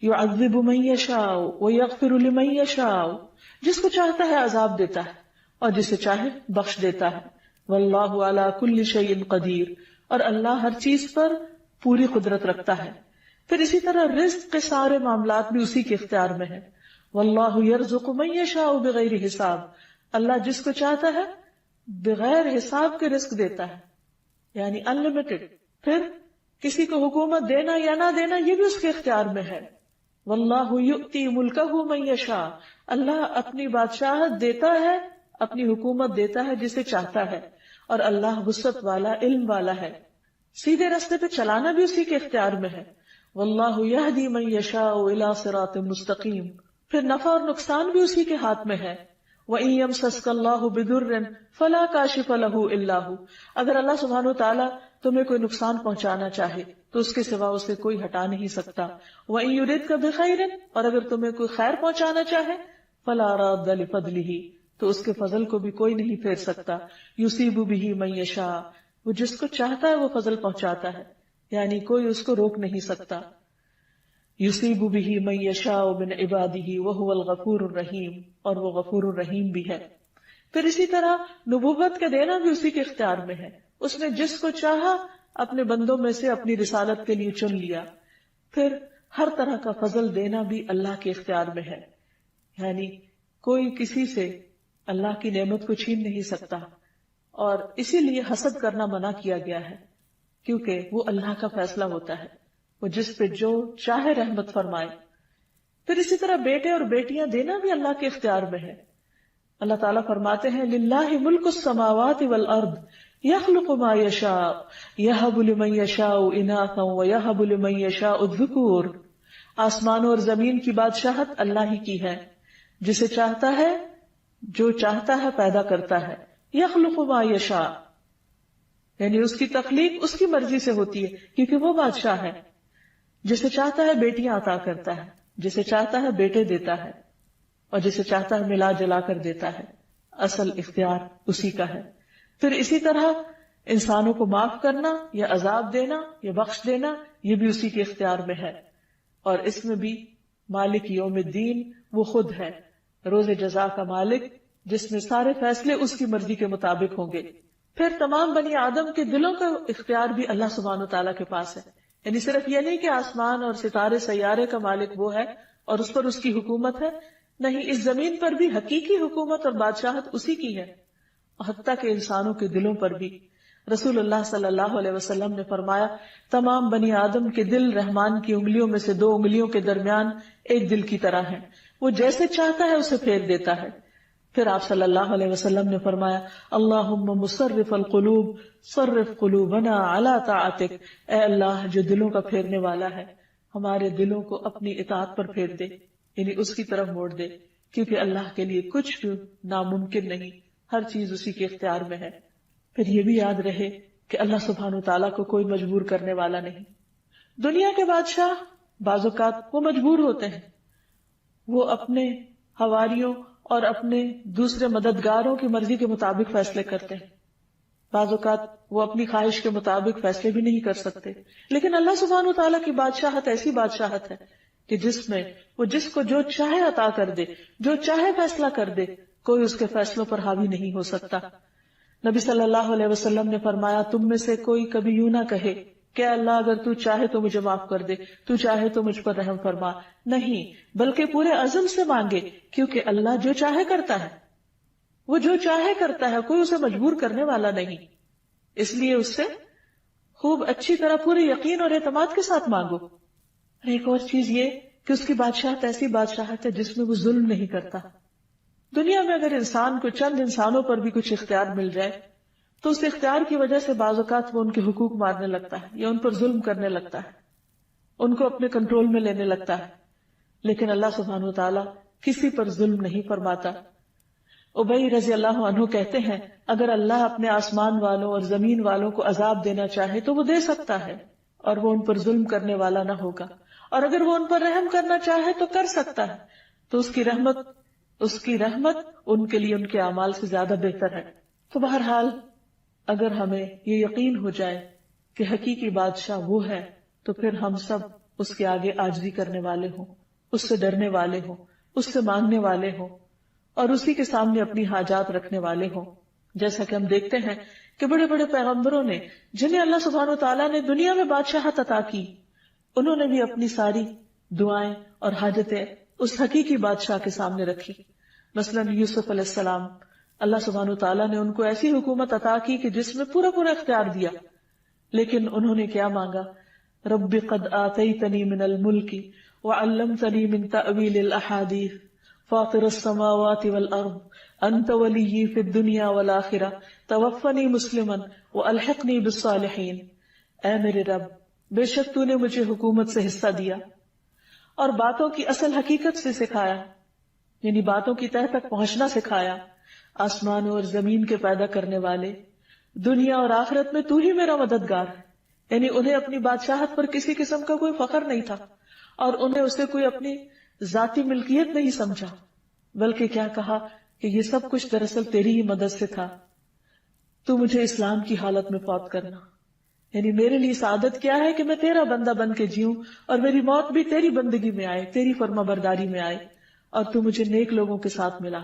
یعذب من یشاء ویغفر لمن یشاء، جس کو چاہتا ہے عذاب دیتا ہے اور جسے چاہے بخش دیتا ہے. واللہ علی کل شیء قدیر، اور اللہ ہر چیز پر پوری قدرت رکھتا ہے. پھر اسی طرح رزق کے سارے معاملات بھی اسی کے اختیار میں ہے. واللہ یرزق من یشاء بغیر حساب، اللہ جس کو چاہتا ہے بغیر حساب کے رزق دیتا ہے، یعنی انلمیٹڈ. پھر کسی کو حکومت دینا یا نہ دینا یہ بھی اس کے اختیار میں ہے. واللہ یؤتی ملکہ من یشاء، اللہ اپنی بادشاہت دیتا ہے، اپنی حکومت دیتا ہے جسے چاہتا ہے، اور اللہ وسعت والا، علم والا ہے. سیدھے راستے پہ چلانا بھی اسی کے اختیار میں ہے. واللہ یہدی من یشاء الی صراط مستقیم، پھر نفع اور نقصان بھی اسی کے ہاتھ میں ہے. وَإِن يَمْسَسْكَ اللَّهُ بِضُرٍّ فَلَا كَاشِفَ لَهُ إِلَّا هُوَ، اگر اللہ سبحانہ وتعالیٰ تمہیں کوئی نقصان پہنچانا چاہے تو اس کے سوا اسے کوئی ہٹا نہیں سکتا. وَإِن يُرِدْكَ بِخَيْرٍ، اور اگر تمہیں کوئی خیر پہنچانا چاہے فَلَا رَادَّ لِفَضْلِهِ، تو اس کے فضل کو بھی کوئی نہیں پھیر سکتا. يُصِيبُ بِهِ مَن يَشَاءُ، وہ جس کو چاہتا ہے وہ فضل پہنچاتا ہے، یعنی کوئی اس کو روک نہیں سکتا. یصیب بہ من یشاء من عبادہ وہو الغفور الرحیم، اور وہ غفور الرحیم بھی ہے. پھر اسی طرح نبوت کا دینا بھی اسی کے اختیار میں ہے. اس نے جس کو چاہا اپنے بندوں میں سے اپنی رسالت کے لیے چن لیا. پھر ہر طرح کا فضل دینا بھی اللہ کے اختیار میں ہے، یعنی کوئی کسی سے اللہ کی نعمت کو چھین نہیں سکتا. اور اسی لیے حسد کرنا منع کیا گیا ہے، کیونکہ وہ اللہ کا فیصلہ ہوتا ہے، وہ جس پہ جو چاہے رحمت فرمائے. پھر اسی طرح بیٹے اور بیٹیاں دینا بھی اللہ کے اختیار میں ہے. اللہ تعالیٰ فرماتے ہیں للہ ملک السماوات والارض یخلق ما یشاء یہب لمن یشاء اناثا ویہب لمن یشاء الذکور، آسمانوں اور زمین کی بادشاہت اللہ ہی کی ہے، جسے چاہتا ہے جو چاہتا ہے پیدا کرتا ہے. یخلق ما یشاء، یعنی اس کی تخلیق اس کی مرضی سے ہوتی ہے کیونکہ وہ بادشاہ ہے. جسے چاہتا ہے بیٹیاں عطا کرتا ہے، جسے چاہتا ہے بیٹے دیتا ہے، اور جسے چاہتا ہے ملا جلا کر دیتا ہے. اصل اختیار اسی کا ہے. پھر اسی طرح انسانوں کو معاف کرنا یا عذاب دینا یا بخش دینا یہ بھی اسی کے اختیار میں ہے. اور اس میں بھی مالک یوم الدین وہ خود ہے، روز جزا کا مالک، جس میں سارے فیصلے اس کی مرضی کے مطابق ہوں گے. پھر تمام بنی آدم کے دلوں کا اختیار بھی اللہ سبحانہ وتعالیٰ کے پاس ہے. یعنی صرف یہ نہیں کہ آسمان اور ستارے سیارے کا مالک وہ ہے اور اس پر اس کی حکومت ہے، نہیں، اس زمین پر بھی حقیقی حکومت اور بادشاہت اسی کی ہے، حتیٰ کہ انسانوں کے دلوں پر بھی. رسول اللہ صلی اللہ علیہ وسلم نے فرمایا تمام بنی آدم کے دل رحمان کی انگلیوں میں سے 2 انگلیوں کے درمیان ایک دل کی طرح ہیں، وہ جیسے چاہتا ہے اسے پھیر دیتا ہے۔ پھر آپ صلی اللہ علیہ وسلم نے فرمایا اللہم مصرف القلوب صرف قلوبنا علی طاعتک، اے اللہ جو دلوں کا پھیرنے والا ہے ہمارے دلوں کو اپنی اطاعت پر پھیر دے، یعنی اس کی طرف موڑ دے، کیونکہ اللہ کے لیے کچھ بھی ناممکن نہیں، ہر چیز اسی کے اختیار میں ہے۔ پھر یہ بھی یاد رہے کہ اللہ سبحانہ وتعالیٰ کو کوئی مجبور کرنے والا نہیں۔ دنیا کے بادشاہ بعض اوقات وہ مجبور ہوتے ہیں، وہ اپنے حواریوں اور اپنے دوسرے مددگاروں کی مرضی کے مطابق فیصلے کرتے ہیں، بعض اوقات وہ اپنی خواہش کے مطابق فیصلے بھی نہیں کر سکتے، لیکن اللہ سبحانہ وتعالیٰ کی بادشاہت ایسی بادشاہت ہے کہ جس میں وہ جس کو جو چاہے عطا کر دے، جو چاہے فیصلہ کر دے، کوئی اس کے فیصلوں پر حاوی نہیں ہو سکتا۔ نبی صلی اللہ علیہ وسلم نے فرمایا تم میں سے کوئی کبھی یوں نہ کہے کہ اللہ اگر تو چاہے تو مجھے معاف کر دے، تو چاہے تو مجھ پر رحم فرما، نہیں، بلکہ پورے عزم سے مانگے، کیونکہ اللہ جو چاہے کرتا ہے، وہ جو چاہے کرتا ہے، کوئی اسے مجبور کرنے والا نہیں، اس لیے اس سے خوب اچھی طرح پورے یقین اور اعتماد کے ساتھ مانگو۔ اور ایک اور چیز یہ کہ اس کی بادشاہت ایسی بادشاہت ہے جس میں وہ ظلم نہیں کرتا۔ دنیا میں اگر انسان کو چند انسانوں پر بھی کچھ اختیار مل جائے تو اس اختیار کی وجہ سے بعض اوقات وہ ان کے حقوق مارنے لگتا ہے یا ان پر ظلم کرنے لگتا ہے، ان کو اپنے کنٹرول میں لینے لگتا ہے، لیکن اللہ سبحانہ وتعالیٰ کسی پر ظلم نہیں فرماتا۔ ابی رضی اللہ عنہ کہتے ہیں اگر اللہ اپنے آسمان والوں اور زمین والوں کو عذاب دینا چاہے تو وہ دے سکتا ہے اور وہ ان پر ظلم کرنے والا نہ ہوگا، اور اگر وہ ان پر رحم کرنا چاہے تو کر سکتا ہے، تو اس کی رحمت ان کے لیے ان کے اعمال سے زیادہ بہتر ہے۔ تو بہرحال اگر ہمیں یہ یقین ہو جائے کہ حقیقی بادشاہ وہ ہے تو پھر ہم سب اس کے آگے عاجزی کرنے والے ہوں، اس سے ڈرنے والے ہوں، اس سے مانگنے والے ہوں اور اسی کے سامنے اپنی حاجات رکھنے والے ہوں۔ جیسا کہ ہم دیکھتے ہیں کہ بڑے بڑے پیغمبروں نے جنہیں اللہ سبحانہ وتعالیٰ نے دنیا میں بادشاہت عطا کی، انہوں نے بھی اپنی ساری دعائیں اور حاجتیں اس حقیقی بادشاہ کے سامنے رکھی۔ مثلا یوسف علیہ السلام، اللہ سبحانہ وتعالیٰ نے ان کو ایسی حکومت عطا کی کہ جس میں پورا اختیار دیا، لیکن انہوں نے کیا مانگا؟ رب قد آتیتنی من الملک وعلمتنی من تأویل الاحادیث فاطر السماوات والارض انت ولی فی الدنیا والآخرہ توفنی مسلما والحقنی بالصالحین۔ اے میرے رب، بے شک تو نے مجھے حکومت سے حصہ دیا اور باتوں کی اصل حقیقت سے سکھایا، یعنی باتوں کی تہ تک پہنچنا سکھایا۔ آسمانوں اور زمین کے پیدا کرنے والے، دنیا اور آخرت میں تو ہی میرا مددگار ہے، یعنی انہیں اپنی بادشاہت پر کسی قسم کا کوئی فخر نہیں تھا اور انہیں اسے کوئی اپنی ذاتی ملکیت نہیں سمجھا، بلکہ کیا کہا کہ یہ سب کچھ دراصل تیری ہی مدد سے تھا۔ تو مجھے اسلام کی حالت میں فوت کرنا، یعنی میرے لیے سعادت کیا ہے کہ میں تیرا بندہ بن کے جیوں اور میری موت بھی تیری بندگی میں آئے، تیری فرما برداری میں آئے، اور تو مجھے نیک لوگوں کے ساتھ ملا۔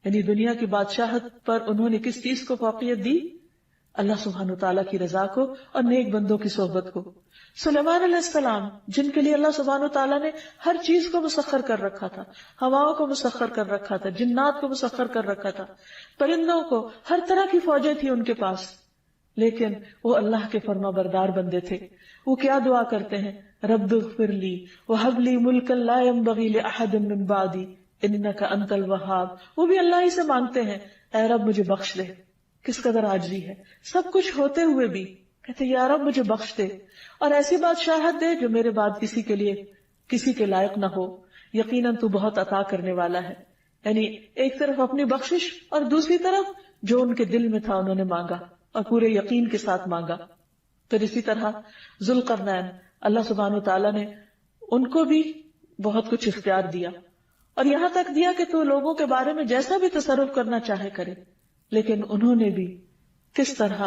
یعنی دنیا کی بادشاہت پر انہوں نے کس چیز کو فوقیت دی؟ اللہ سبحانہ وتعالیٰ کی رضا کو اور نیک بندوں کی صحبت کو۔ سلیمان علیہ السلام، جن کے لیے اللہ سبحانہ وتعالیٰ نے ہر چیز کو مسخر کر رکھا تھا، ہواؤں کو مسخر کر رکھا تھا، جنات کو مسخر کر رکھا تھا، پرندوں کو، ہر طرح کی فوجیں تھی ان کے پاس، لیکن وہ اللہ کے فرما بردار بندے تھے۔ وہ کیا دعا کرتے ہیں؟ رب اغفر لی وہب لی ملکا لا ينبغی لأحد من بعدی انک انت الوہاب۔ وہ بھی اللہ ہی سے مانگتے ہیں، اے رب مجھے بخش دے۔ کس قدر عاجزی ہے، سب کچھ ہوتے ہوئے بھی کہتے یا رب مجھے بخش دے اور ایسی بادشاہت دے جو میرے بعد کسی کے لائق نہ ہو، یقیناً تو بہت عطا کرنے والا ہے۔ یعنی ایک طرف اپنی بخشش اور دوسری طرف جو ان کے دل میں تھا انہوں نے مانگا اور پورے یقین کے ساتھ مانگا۔ پھر اسی طرح ذوالقرنین، اللہ سبحانہ وتعالیٰ نے ان کو بھی بہت کچھ اختیار دیا اور یہاں تک دیا کہ تو لوگوں کے بارے میں جیسا بھی تصرف کرنا چاہے کرے، لیکن انہوں نے بھی کس طرح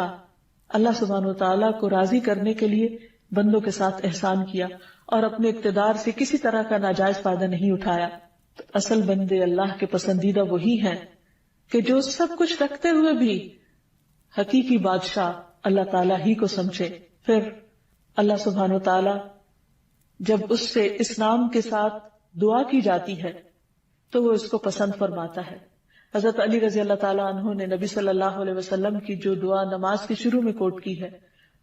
اللہ سبحانہ وتعالیٰ کو راضی کرنے کے لیے بندوں کے ساتھ احسان کیا اور اپنے اقتدار سے کسی طرح کا ناجائز فائدہ نہیں اٹھایا۔ تو اصل بندے اللہ کے پسندیدہ وہی ہیں کہ جو سب کچھ رکھتے ہوئے بھی حقیقی بادشاہ اللہ تعالیٰ ہی کو سمجھے۔ پھر اللہ سبحانہ وتعالیٰ جب اس سے اس نام کے ساتھ دعا کی جاتی ہے تو وہ اس کو پسند فرماتا ہے۔ حضرت علی رضی اللہ تعالیٰ عنہ نے نبی صلی اللہ علیہ وسلم کی جو دعا نماز کے شروع میں کوٹ کی ہے،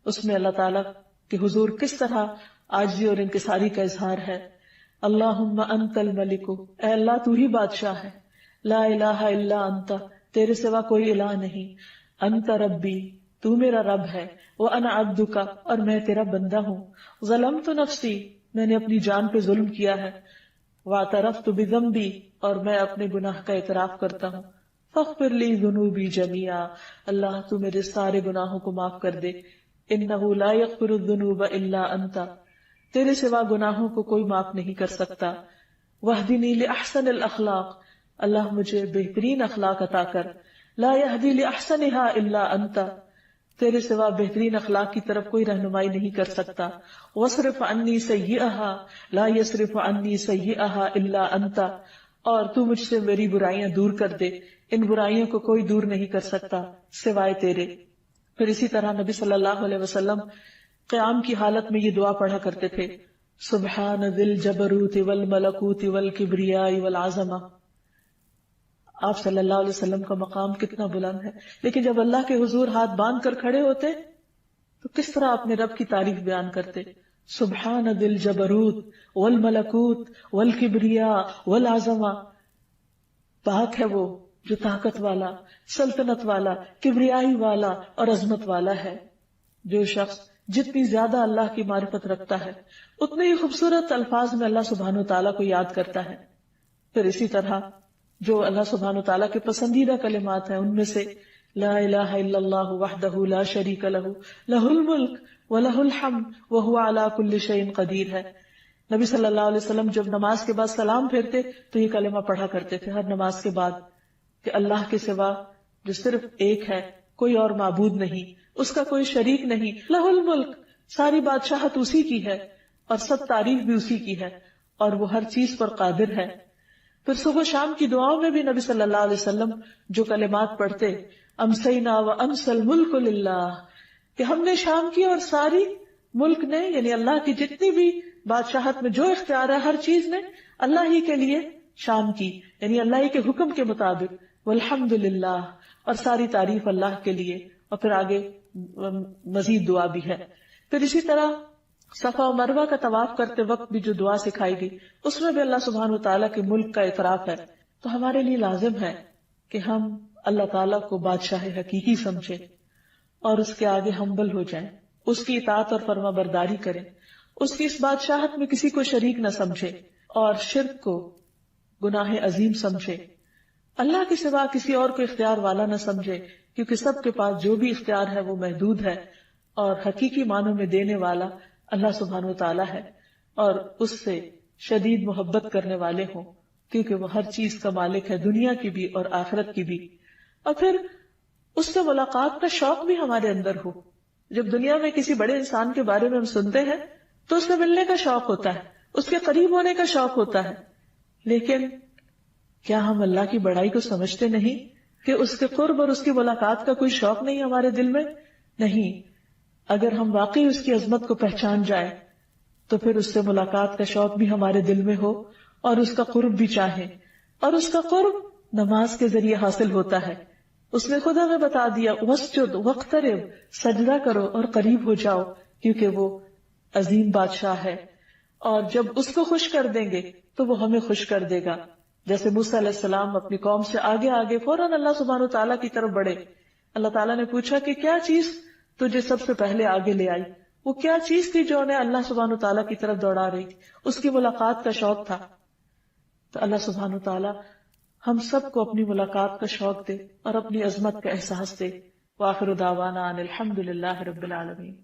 اس میں اللہ تعالیٰ کے حضور کس طرح عاجزی اور انکساری کا اظہار ہے. اللہم انت الملک، اے اللہ تو ہی بادشاہ ہے، لا الہ الا انت، تیرے سوا کوئی الہ نہیں، انت ربی، تو میرا رب ہے، وانا عبدک، اور میں تیرا بندہ ہوں، ظلمت نفسی، میں نے اپنی جان پہ ظلم کیا ہے، واعترفت بذنبی، اور میں اپنے گناہ کا اعتراف کرتا ہوں، فاغفر لی ذنوبی جمیعا، اللہ تو میرے سارے گناہوں کو معاف کر دے، انہ لا یغفر الذنوب الا انت، تیرے سوا گناہوں کو کوئی معاف نہیں کر سکتا، واہدنی لاحسن الاخلاق، اللہ مجھے بہترین اخلاق عطا کر، لا یہدی لاحسنها الا انت، تیرے سوا بہترین اخلاق کی طرف کوئی رہنمائی نہیں کر سکتا، واصرف عنی سیئها لا یصرف عنی سیئها الا انت، اور تو مجھ سے میری برائیاں دور کر دے، ان برائیوں کو کوئی دور نہیں کر سکتا سوائے تیرے. پھر اسی طرح نبی صلی اللہ علیہ وسلم قیام کی حالت میں یہ دعا پڑھا کرتے تھے، سبحان ذی الجبروت والملکوت والکبریاء والعظمہ. آپ صلی اللہ علیہ وسلم کا مقام کتنا بلند ہے، لیکن جب اللہ کے حضور ہاتھ باندھ کر کھڑے ہوتے تو کس طرح اپنے رب کی تعریف بیان کرتے، سبحان ذی الجبروت والملکوت والکبریاء والعظمہ، پاک ہے وہ جو طاقت والا، سلطنت والا، کبریائی والا اور عظمت والا ہے. جو شخص جتنی زیادہ اللہ کی معرفت رکھتا ہے اتنے ہی خوبصورت الفاظ میں اللہ سبحانہ وتعالیٰ کو یاد کرتا ہے. پھر اسی طرح جو اللہ سبحانہ وتعالیٰ کے پسندیدہ کلمات ہیں ان میں سے لا الہ الا اللہ وحدہ لا شریک لہ لہ الملک ولہ الحمد وہو علی کل شیء قدیر ہے. نبی صلی اللہ علیہ وسلم جب نماز کے بعد سلام پھیرتے تو یہ کلمہ پڑھا کرتے تھے ہر نماز کے بعد کہ اللہ کے سوا جو صرف ایک ہے، کوئی اور معبود نہیں، اس کا کوئی شریک نہیں، لہ الملک، ساری بادشاہت اسی کی ہے اور سب تعریف بھی اسی کی ہے اور وہ ہر چیز پر قادر ہے. پھر صبح شام کی دعاؤں میں بھی نبی صلی اللہ علیہ وسلم جو کلمات پڑھتے، امسینا وامسی الملک للہ، کہ ہم نے شام کی اور ساری ملک نے، یعنی اللہ کی جتنی بھی بادشاہت میں جو اختیار ہے ہر چیز نے اللہ ہی کے لیے شام کی، یعنی اللہ ہی کے حکم کے مطابق، والحمد للہ، اور ساری تعریف اللہ کے لیے. اور پھر آگے مزید دعا بھی ہے. پھر اسی طرح صفا و مروہ کا طواف کرتے وقت بھی جو دعا سکھائی گئی اس میں بھی اللہ سبحانہ وتعالیٰ کے ملک کا اعتراف ہے. تو ہمارے لیے لازم ہے کہ ہم اللہ تعالیٰ کو بادشاہ حقیقی سمجھیں اور اس کے آگے ہمبل ہو جائیں، اس کی اطاعت اور فرما برداری کریں، اس کی اس بادشاہت میں کسی کو شریک نہ سمجھے اور شرک کو گناہ عظیم سمجھے، اللہ کے سوا کسی اور کو اختیار والا نہ سمجھے، کیونکہ سب کے پاس جو بھی اختیار ہے وہ محدود ہے اور حقیقی معنوں میں دینے والا اللہ سبحانہ وتعالیٰ ہے، اور اس سے شدید محبت کرنے والے ہوں کیونکہ وہ ہر چیز کا مالک ہے، دنیا کی بھی اور آخرت کی بھی. اور پھر اس سے ملاقات کا شوق بھی ہمارے اندر ہو. جب دنیا میں کسی بڑے انسان کے بارے میں ہم سنتے ہیں تو اس سے ملنے کا شوق ہوتا ہے، اس کے قریب ہونے کا شوق ہوتا ہے، لیکن کیا ہم اللہ کی بڑائی کو سمجھتے نہیں کہ اس کے قرب اور اس کی ملاقات کا کوئی شوق نہیں ہمارے دل میں؟ نہیں. اگر ہم واقعی اس کی عظمت کو پہچان جائیں تو پھر اس سے ملاقات کا شوق بھی ہمارے دل میں ہو اور اس کا قرب بھی چاہیں. اور اس کا قرب نماز کے ذریعے حاصل ہوتا ہے. اس نے خود ہمیں بتا دیا واسجد واقترب، سجدہ کرو اور قریب ہو جاؤ، کیونکہ وہ عظیم بادشاہ ہے اور جب اس کو خوش کر دیں گے تو وہ ہمیں خوش کر دے گا. جیسے موسیٰ علیہ السلام اپنی قوم سے آگے آگے فوراً اللہ سبحانہ وتعالیٰ کی طرف بڑھے. اللہ تعالیٰ نے پوچھا کہ کیا چیز تجھے سب سے پہلے آگے لے آئی؟ وہ کیا چیز تھی جو انہیں اللہ سبحانہ وتعالیٰ کی طرف دوڑا رہی تھی؟ اس کی ملاقات کا شوق تھا. تو اللہ سبحانہ وتعالیٰ ہم سب کو اپنی ملاقات کا شوق دے اور اپنی عظمت کا احساس دے. وآخر دعوانا ان الحمد للہ رب العالمین.